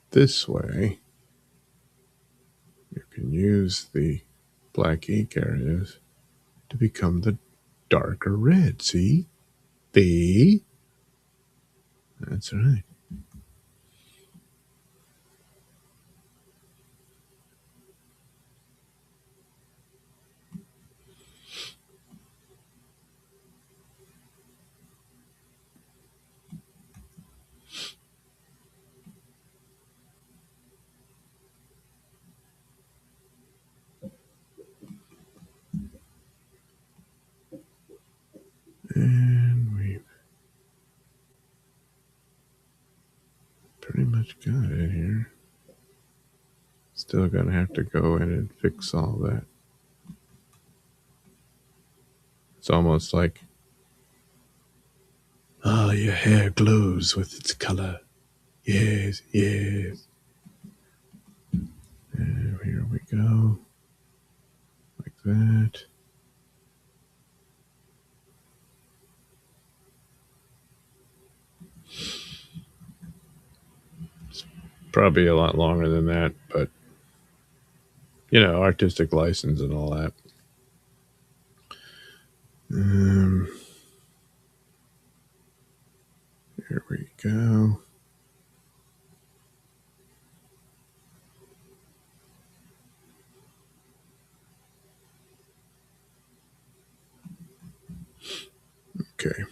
This way, you can use the black ink areas to become the darker red. See? See? That's right. And we've pretty much got it here. Still gonna have to go in and fix all that. It's almost like, oh, your hair glows with its color. Yes, yes. And here we go. Like that. It's probably a lot longer than that, but artistic license and all that. Here we go. Okay.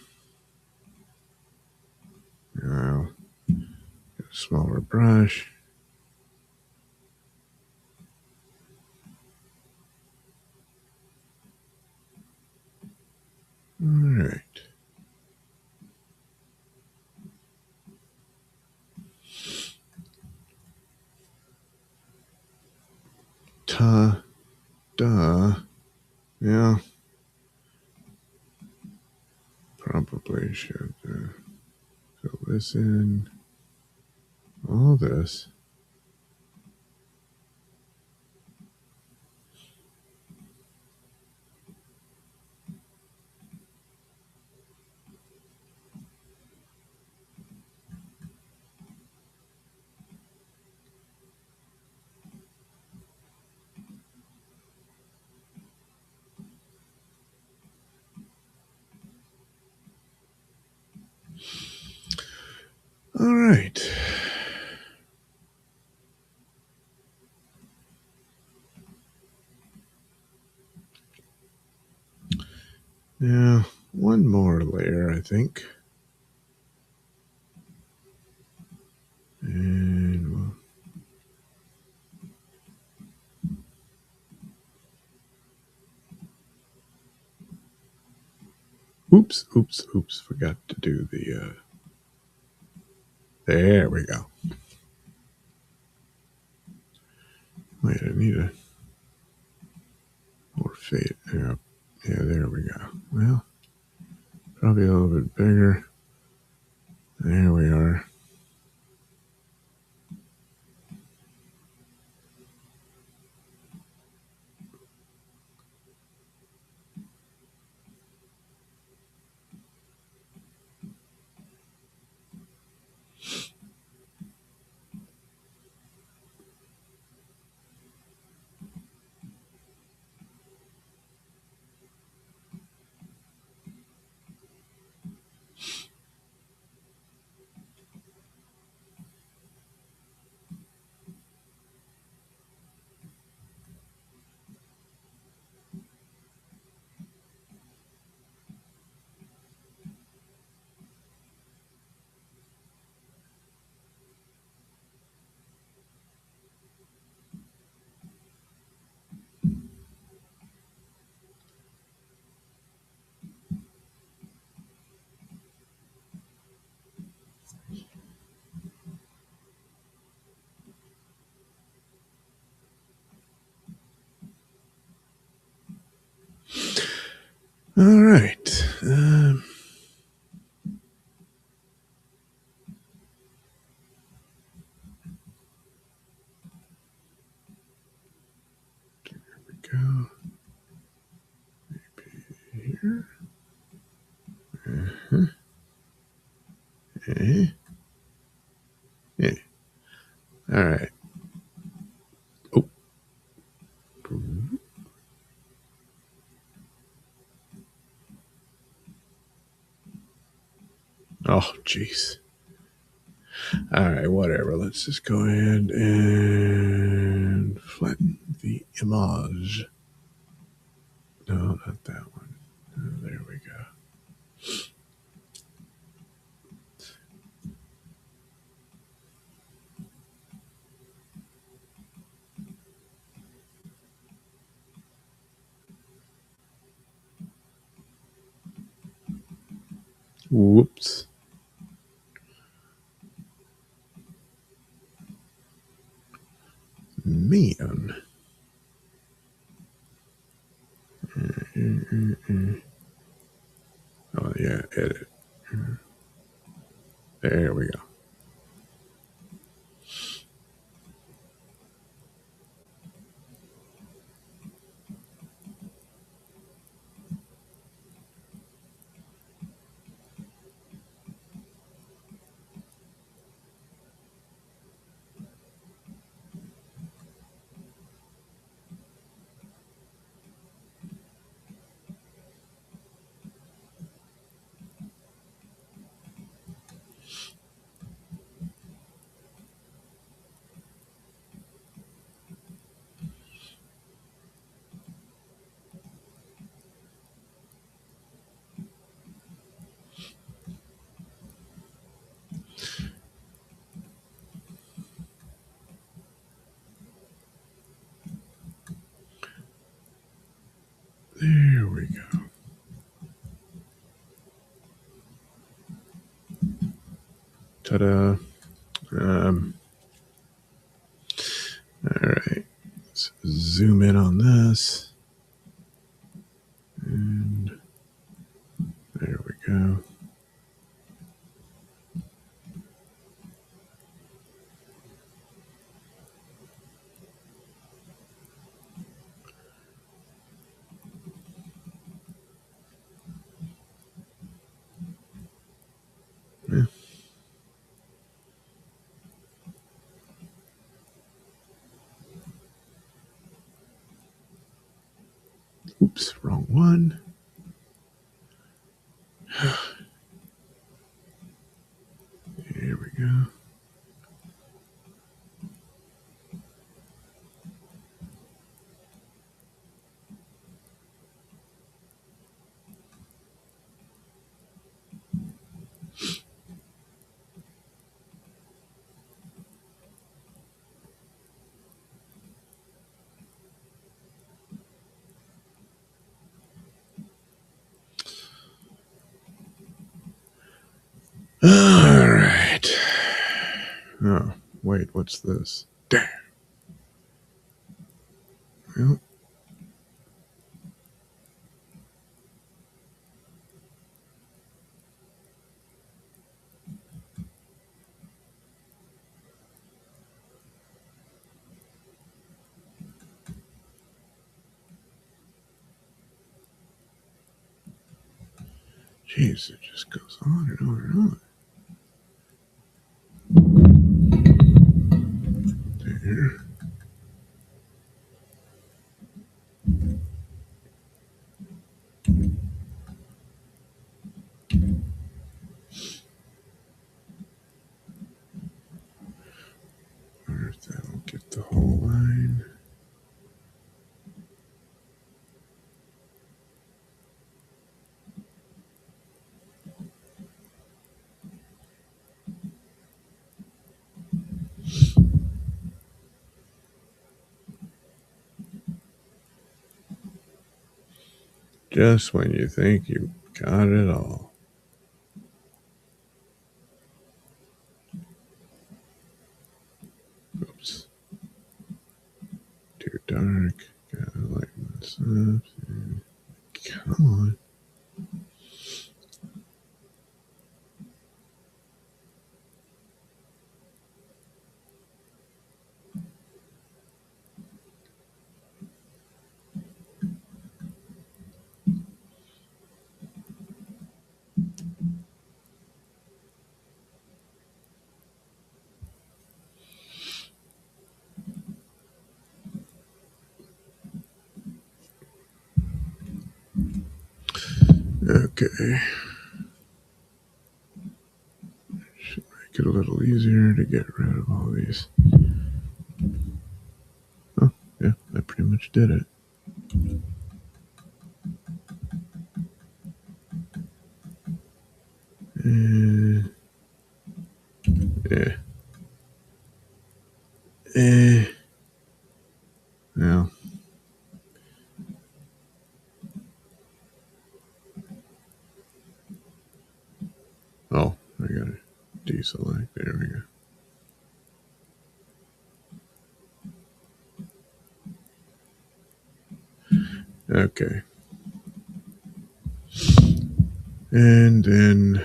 Now, get a smaller brush. All right. Ta, da. Yeah. Probably should fill this in. All this. All right. Now, one more layer, I think. And we'll oops. Forgot to do the, there we go. Wait, I need a more fade. Yeah, there we go. Well, probably a little bit bigger. There we are. All right. There we go. Maybe here. Yeah. All right. Oh. Oh, jeez. All right, whatever. Let's just go ahead and flatten the image. No, not that one. Oh, there we go. Whoops. Man. Oh, yeah, edit. There we go. There we go. Ta-da. All right. Let's zoom in on this. And there we go. Yeah. Oops, wrong one. Here we go. All right. Oh, wait, what's this? Damn. Well, jeez, it just goes on and on and on. There. Wonder if that'll get the whole line. Just when you think you got it all. Oops. Too dark. Gotta lighten this up. Come on. Okay. Should make it a little easier to get rid of all these. Oh, yeah, I pretty much did it. Yeah. Well. Oh, I gotta deselect. There we go. Okay. And then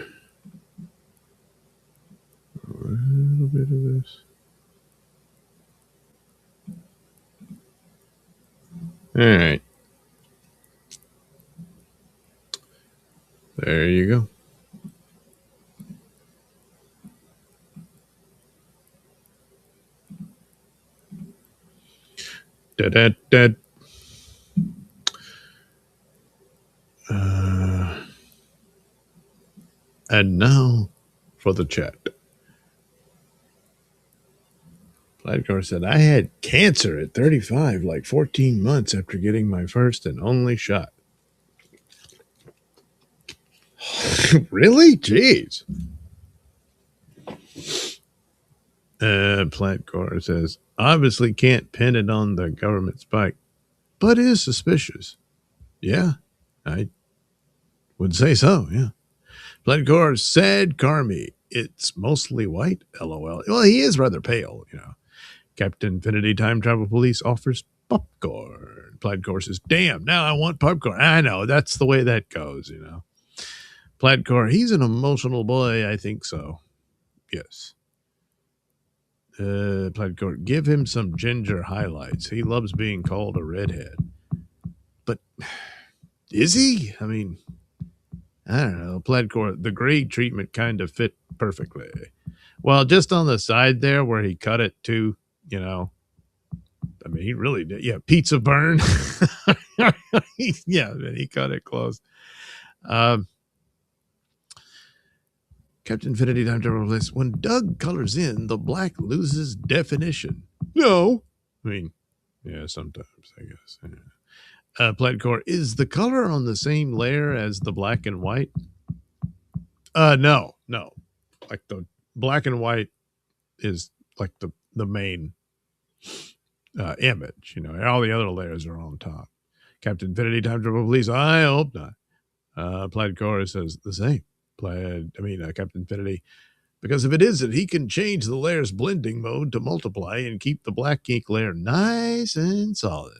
a little bit of this. All right. There you go. Da-da-da. And now for the chat. Flatcar said, I had cancer at 35, like 14 months after getting my first and only shot. Really? Jeez. Flatcar says, obviously can't pin it on the government spike, but is suspicious. Yeah, I would say so, yeah. Flatcar said, Carmi, it's mostly white, LOL. Well, he is rather pale, you know. Captain Infinity Time Travel Police offers popcorn. Plaid Core says, damn, now I want popcorn. I know, that's the way that goes, you know. Plaid Core, he's an emotional boy. I think so. Yes. Plaid Core, give him some ginger highlights. He loves being called a redhead. But is he? I mean, I don't know. Plaid Core, the gray treatment kind of fit perfectly. Well, just on the side there where he cut it to, you know, I mean, he really did. Yeah, pizza burn. Yeah, man, he cut it close. Captain Infinity Time Travel Bliss. When Doug colors in, the black loses definition. No. I mean, yeah, sometimes, I guess. Yeah. Plaid Core, is the color on the same layer as the black and white? No. Like the black and white is like the main image, you know. All the other layers are on top. Captain Infinity Time Travel Police, I hope not. Plaid Core says the same. Captain Infinity, because if it isn't, he can change the layer's blending mode to multiply and keep the black ink layer nice and solid.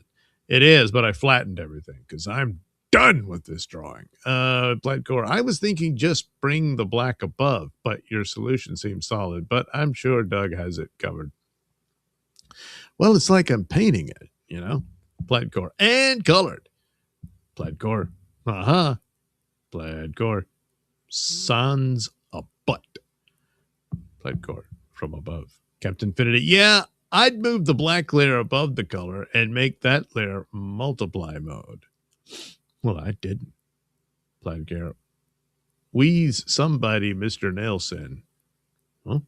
It is, but I flattened everything because I'm done with this drawing. Plaid Core, I was thinking just bring the black above, but your solution seems solid, but I'm sure Doug has it covered. Well, it's like I'm painting it, you know. Plaid Core, and colored. Plaid Core, Plaid Core, sans a butt. Plaid Core, from above. Captain Infinity, yeah, I'd move the black layer above the color and make that layer multiply mode. Well, I didn't. Plaid Core, wheeze somebody, Mr. Nailsin. Huh?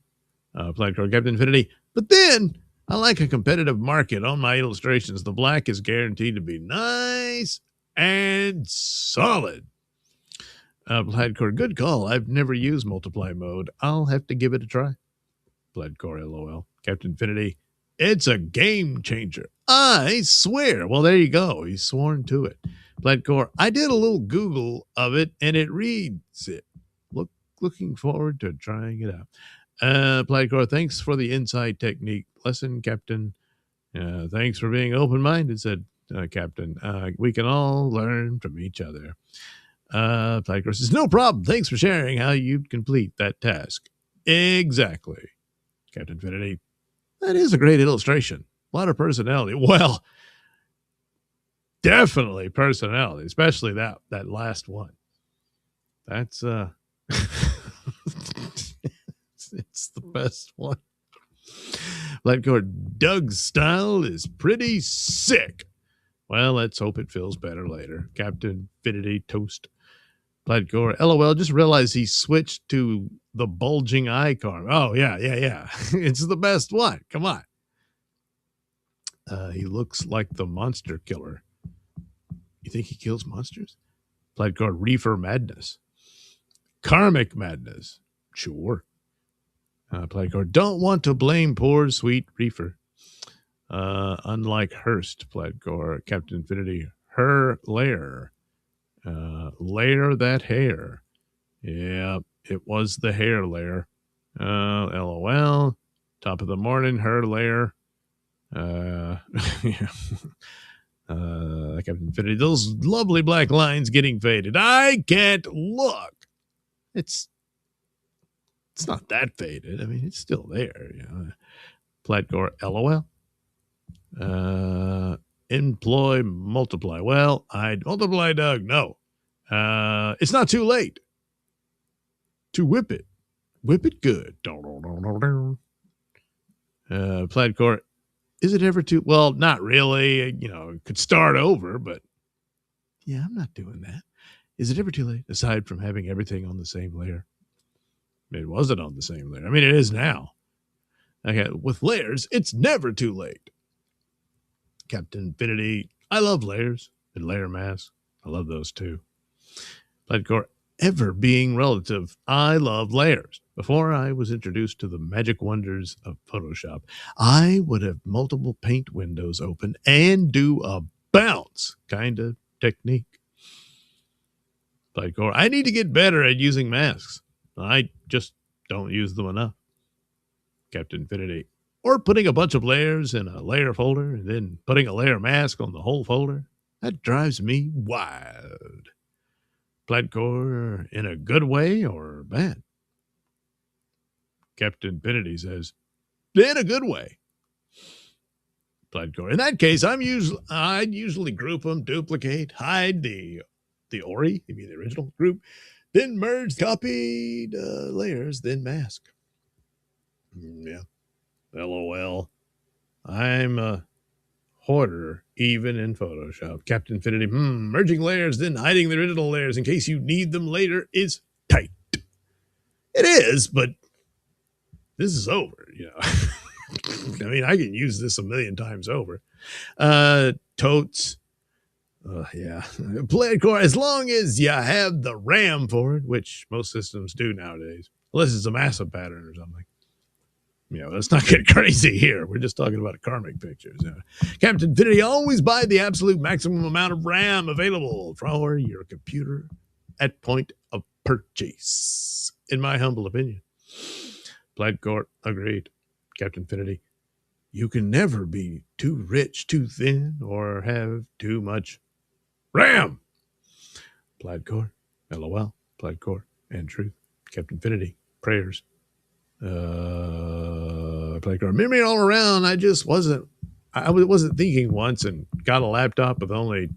Plaid Core, Captain Infinity, but then I like a competitive market on my illustrations. The black is guaranteed to be nice and solid. Plaid Core, good call. I've never used multiply mode. I'll have to give it a try. Plaid Core, LOL. Captain Infinity, it's a game changer. I swear. Well, there you go. He's sworn to it. Plaid Core, I did a little Google of it, and it reads it. Looking forward to trying it out. Plaid Core, thanks for the inside technique lesson, Captain. Thanks for being open-minded, said Captain. We can all learn from each other. Plaid Core says, no problem. Thanks for sharing how you'd complete that task. Exactly. Captain Infinity, that is a great illustration. A lot of personality. Well, definitely personality, especially that last one. That's it's the best one. Plaid Core, Doug's style is pretty sick. Well, let's hope it feels better later. Captain Infinity toast. Plaid Core, LOL, just realized he switched to the bulging eye carve. Oh, yeah. It's the best one. Come on. He looks like the monster killer. You think he kills monsters? Plaid Core, Reefer Madness. Karmic Madness. Sure. Plaid Core, don't want to blame poor sweet Reefer. Unlike Hearst, Plaid Core, Captain Infinity, her lair. Layer that hair. Yeah, it was the hair layer. LOL. Top of the morning, her layer. Yeah. Captain Infinity, those lovely black lines getting faded. I can't look. It's not that faded. I mean, it's still there. You know. Plaid Core, LOL. Employ multiply. Well, I'd multiply Doug. No. It's not too late to whip it. Whip it good. Plaid Core, is it ever too... Well, not really. You know, it could start over, but yeah, I'm not doing that. Is it ever too late, aside from having everything on the same layer? It wasn't on the same layer. I mean, it is now. Okay, with layers, it's never too late. Captain Infinity, I love layers and layer masks. I love those too. Plaid Core, ever being relative, I love layers. Before I was introduced to the magic wonders of Photoshop, I would have multiple paint windows open and do a bounce kind of technique. Plaid Core, I need to get better at using masks. I just don't use them enough. Captain Infinity, Or putting a bunch of layers in a layer folder and then putting a layer mask on the whole folder. That drives me wild. Plaidcore in a good way or bad? Captain Infinity says, in a good way. Plaidcore. In that case, I'd usually group them, duplicate, hide the Ori, you mean the original group, then merge copied layers, then mask. Yeah. LOL. I'm a hoarder, even in Photoshop. Captain Infinity, merging layers, then hiding the original layers in case you need them later is tight. It is, but this is over, you know. I mean, I can use this a million times over. Totes. Yeah. Plaidcore, as long as you have the RAM for it, which most systems do nowadays, unless it's a massive pattern or something. You know, let's not get crazy here. We're just talking about karmic pictures. Captain Infinity, always buy the absolute maximum amount of RAM available for your computer at point of purchase, in my humble opinion. Plaidcore, agreed. Captain Infinity, you can never be too rich, too thin, or have too much RAM. Plaidcore, LOL, Plaidcore, and truth. Captain Infinity, prayers. Plaidcore, memory all around. I wasn't thinking once and got a laptop with only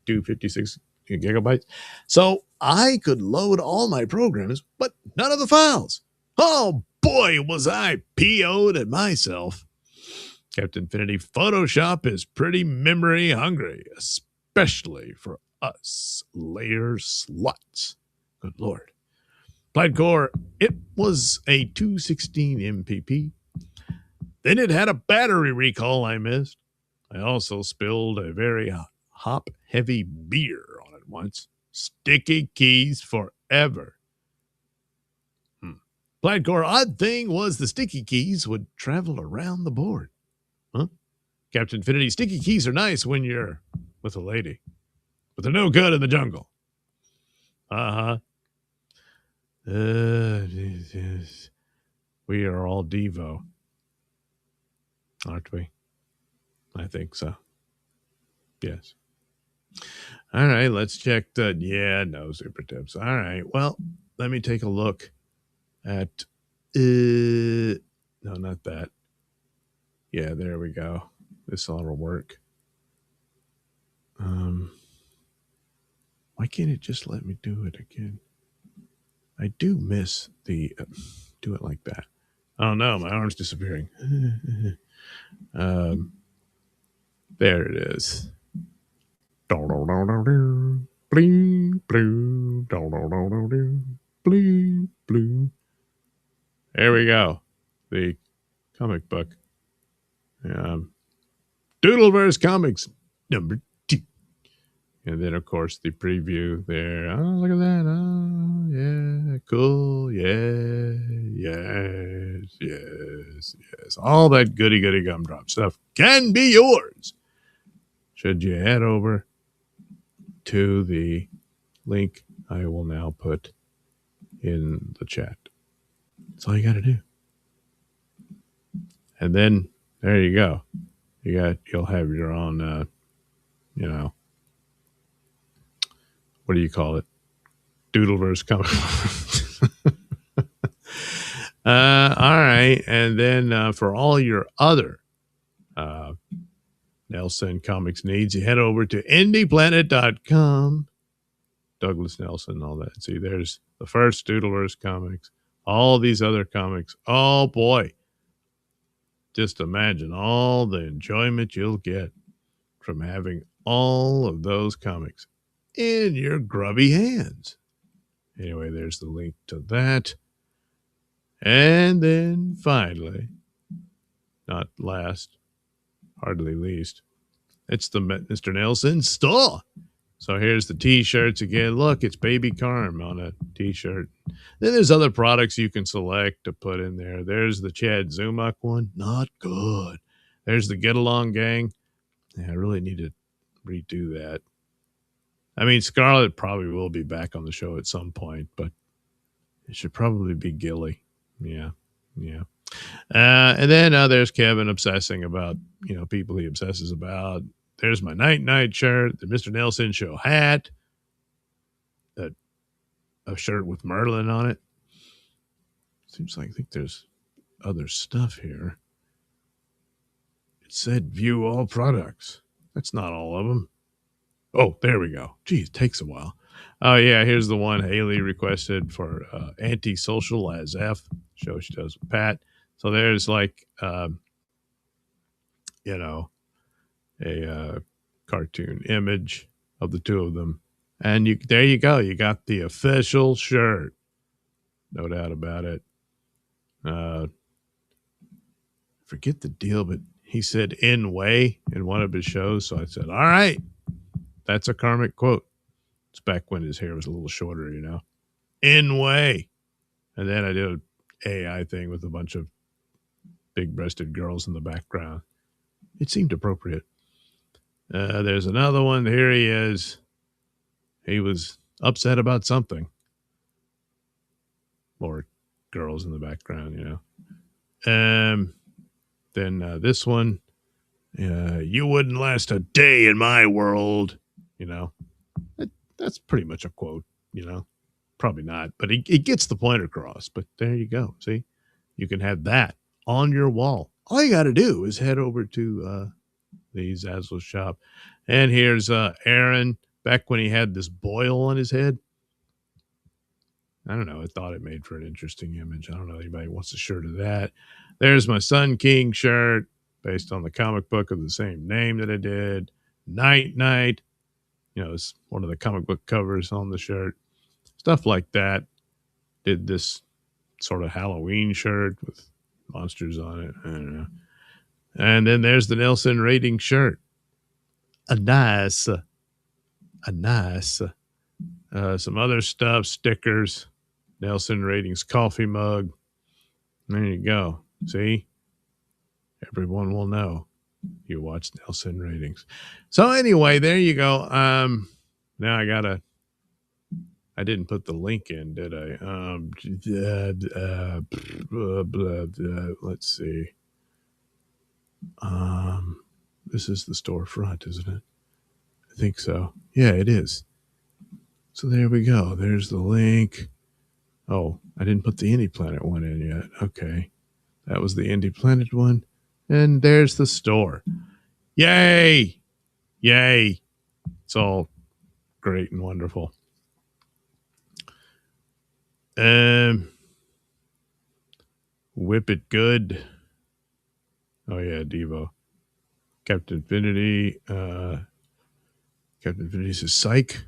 256 gigabytes. So I could load all my programs, but none of the files. Oh boy, was I PO'd at myself. Captain Infinity, Photoshop is pretty memory hungry, especially for us layer sluts. Good Lord. Plaidcore, it was a 216 MPP. Then it had a battery recall I missed. I also spilled a very hop-heavy beer on it once. Sticky keys forever. Plaidcore, odd thing was the sticky keys would travel around the board. Huh? Captain Infinity, sticky keys are nice when you're with a lady, but they're no good in the jungle. Uh-huh. We are all Devo, aren't we? I think so. Yes. All right, let's check no super tips. All right, well, let me take a look at, no, not that. Yeah, there we go. This ought to work. Why can't it just let me do it again? I do miss the, do it like that. Oh no, my arm's disappearing. There it is. Bling, blue, bling, blue. There we go. The comic book. Doodleverse Comics number 2. And then, of course, the preview there. Oh, look at that. Oh, yeah. Cool. Yeah. Yes. All that goody gumdrop stuff can be yours. Should you head over to the link I will now put in the chat. That's all you got to do. And then there you go. You'll have your own, what do you call it? Doodleverse comic. All right. And then for all your other Nailsin Comics needs, you head over to indieplanet.com. Douglas Nailsin, all that. See, there's the first Doodleverse Comics, all these other comics. Oh, boy. Just imagine all the enjoyment you'll get from having all of those comics in your grubby hands. Anyway, there's the link to that. And then finally, not last, hardly least, it's the Mr. Nailsin Store. So here's the t-shirts again. Look, it's Baby Carm on a t-shirt. Then there's other products you can select to put in there. There's the Chad Zumach one. Not good. There's the Get Along Gang. Yeah, I really need to redo that. I mean, Scarlett probably will be back on the show at some point, but it should probably be Gilly. Yeah. And then there's Kevin obsessing about, people he obsesses about. There's my night shirt, the Mr. Nailsin Show hat, a, a shirt with Merlin on it. Seems like I think there's other stuff here. It said view all products. That's not all of them. Oh, there we go. Geez, it takes a while. Oh, yeah, here's the one Haley requested for Antisocial as F, show she does with Pat. So there's like, you know, a cartoon image of the two of them. And there you go. You got the official shirt. No doubt about it. Forget the deal, but he said in way in one of his shows. So I said, all right, that's a karmic quote. It's back when his hair was a little shorter, in way. And then I did an AI thing with a bunch of big breasted girls in the background. It seemed appropriate. There's another one. Here he is. He was upset about something. More girls in the background, Then this one, you wouldn't last a day in my world, That's pretty much a quote, Probably not, but it gets the point across. But there you go. See, you can have that on your wall. All you got to do is head over to the Zazzle shop. And here's Aaron back when he had this boil on his head. I don't know. I thought it made for an interesting image. I don't know if anybody wants a shirt of that. There's my Sun King shirt based on the comic book of the same name that I did. Night. It's one of the comic book covers on the shirt. Stuff like that. Did this sort of Halloween shirt with monsters on it. I don't know. And then there's the Nailsin rating shirt. A nice. Some other stuff, stickers, Nailsin ratings coffee mug. There you go. See? Everyone will know you watch Nailsin ratings. So anyway, there you go. Now I didn't put the link in, did I? Let's see. This is the storefront, isn't it? I think so. Yeah, it is. So there we go. There's the link. Oh, I didn't put the Indie Planet one in yet. Okay. That was the Indie Planet one. And there's the store. Yay! It's all great and wonderful. Whip It Good. Oh, yeah, Devo. Captain Infinity. Captain Infinity says psych.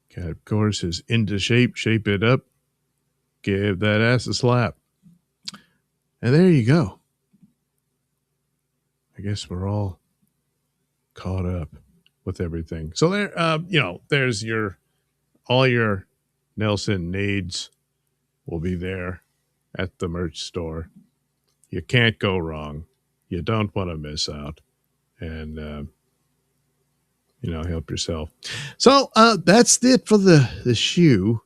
Cat, of course, is into shape. Shape it up. Give that ass a slap. And there you go. I guess we're all caught up with everything. So there, there's all your Nailsin needs will be there at the merch store. You can't go wrong. You don't want to miss out. And, help yourself. So that's it for the shoe.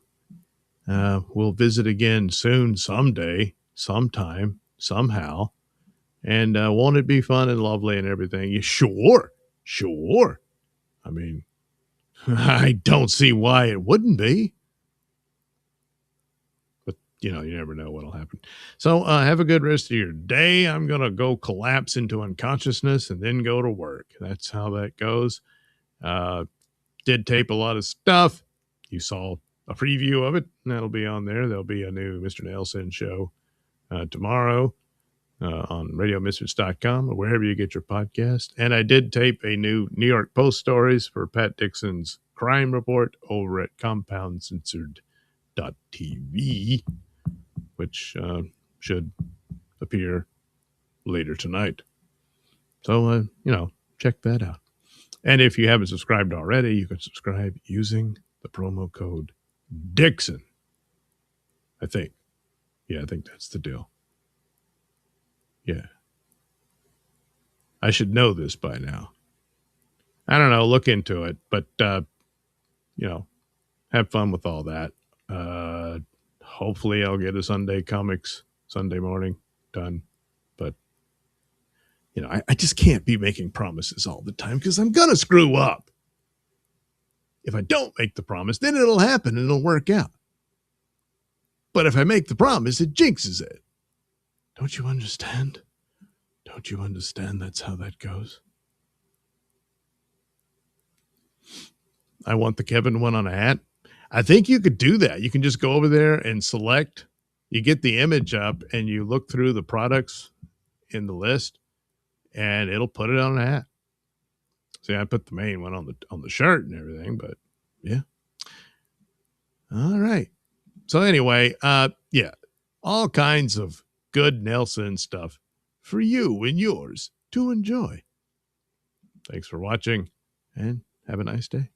We'll visit again soon, someday, sometime, somehow. And won't it be fun and lovely and everything? Yeah, sure. I mean, I don't see why it wouldn't be. But, you never know what'll happen. So have a good rest of your day. I'm going to go collapse into unconsciousness and then go to work. That's how that goes. Did tape a lot of stuff. You saw a preview of it. That'll be on there. There'll be a new Mr. Nailsin show tomorrow on radiomisfits.com or wherever you get your podcast. And I did tape a new New York Post stories for Pat Dixon's crime report over at compoundcensored.tv, which should appear later tonight. So, check that out. And if you haven't subscribed already, you can subscribe using the promo code Dixon. I think. Yeah, I think that's the deal. Yeah. I should know this by now. I don't know. Look into it. But, have fun with all that. Hopefully I'll get a Sunday Comics Sunday morning. done. But, I just can't be making promises all the time because I'm going to screw up. If I don't make the promise, then it'll happen and it'll work out. But if I make the promise, it jinxes it. Don't you understand? Don't you understand that's how that goes? I want the Kevin one on a hat. I think you could do that. You can just go over there and select. You get the image up and you look through the products in the list and it'll put it on a hat. See, I put the main one on the shirt and everything, but yeah. All right. So anyway, yeah, all kinds of good Nailsin stuff for you and yours to enjoy. Thanks for watching and have a nice day.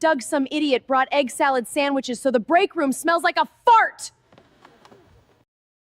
Doug, some idiot, brought egg salad sandwiches so the break room smells like a fart!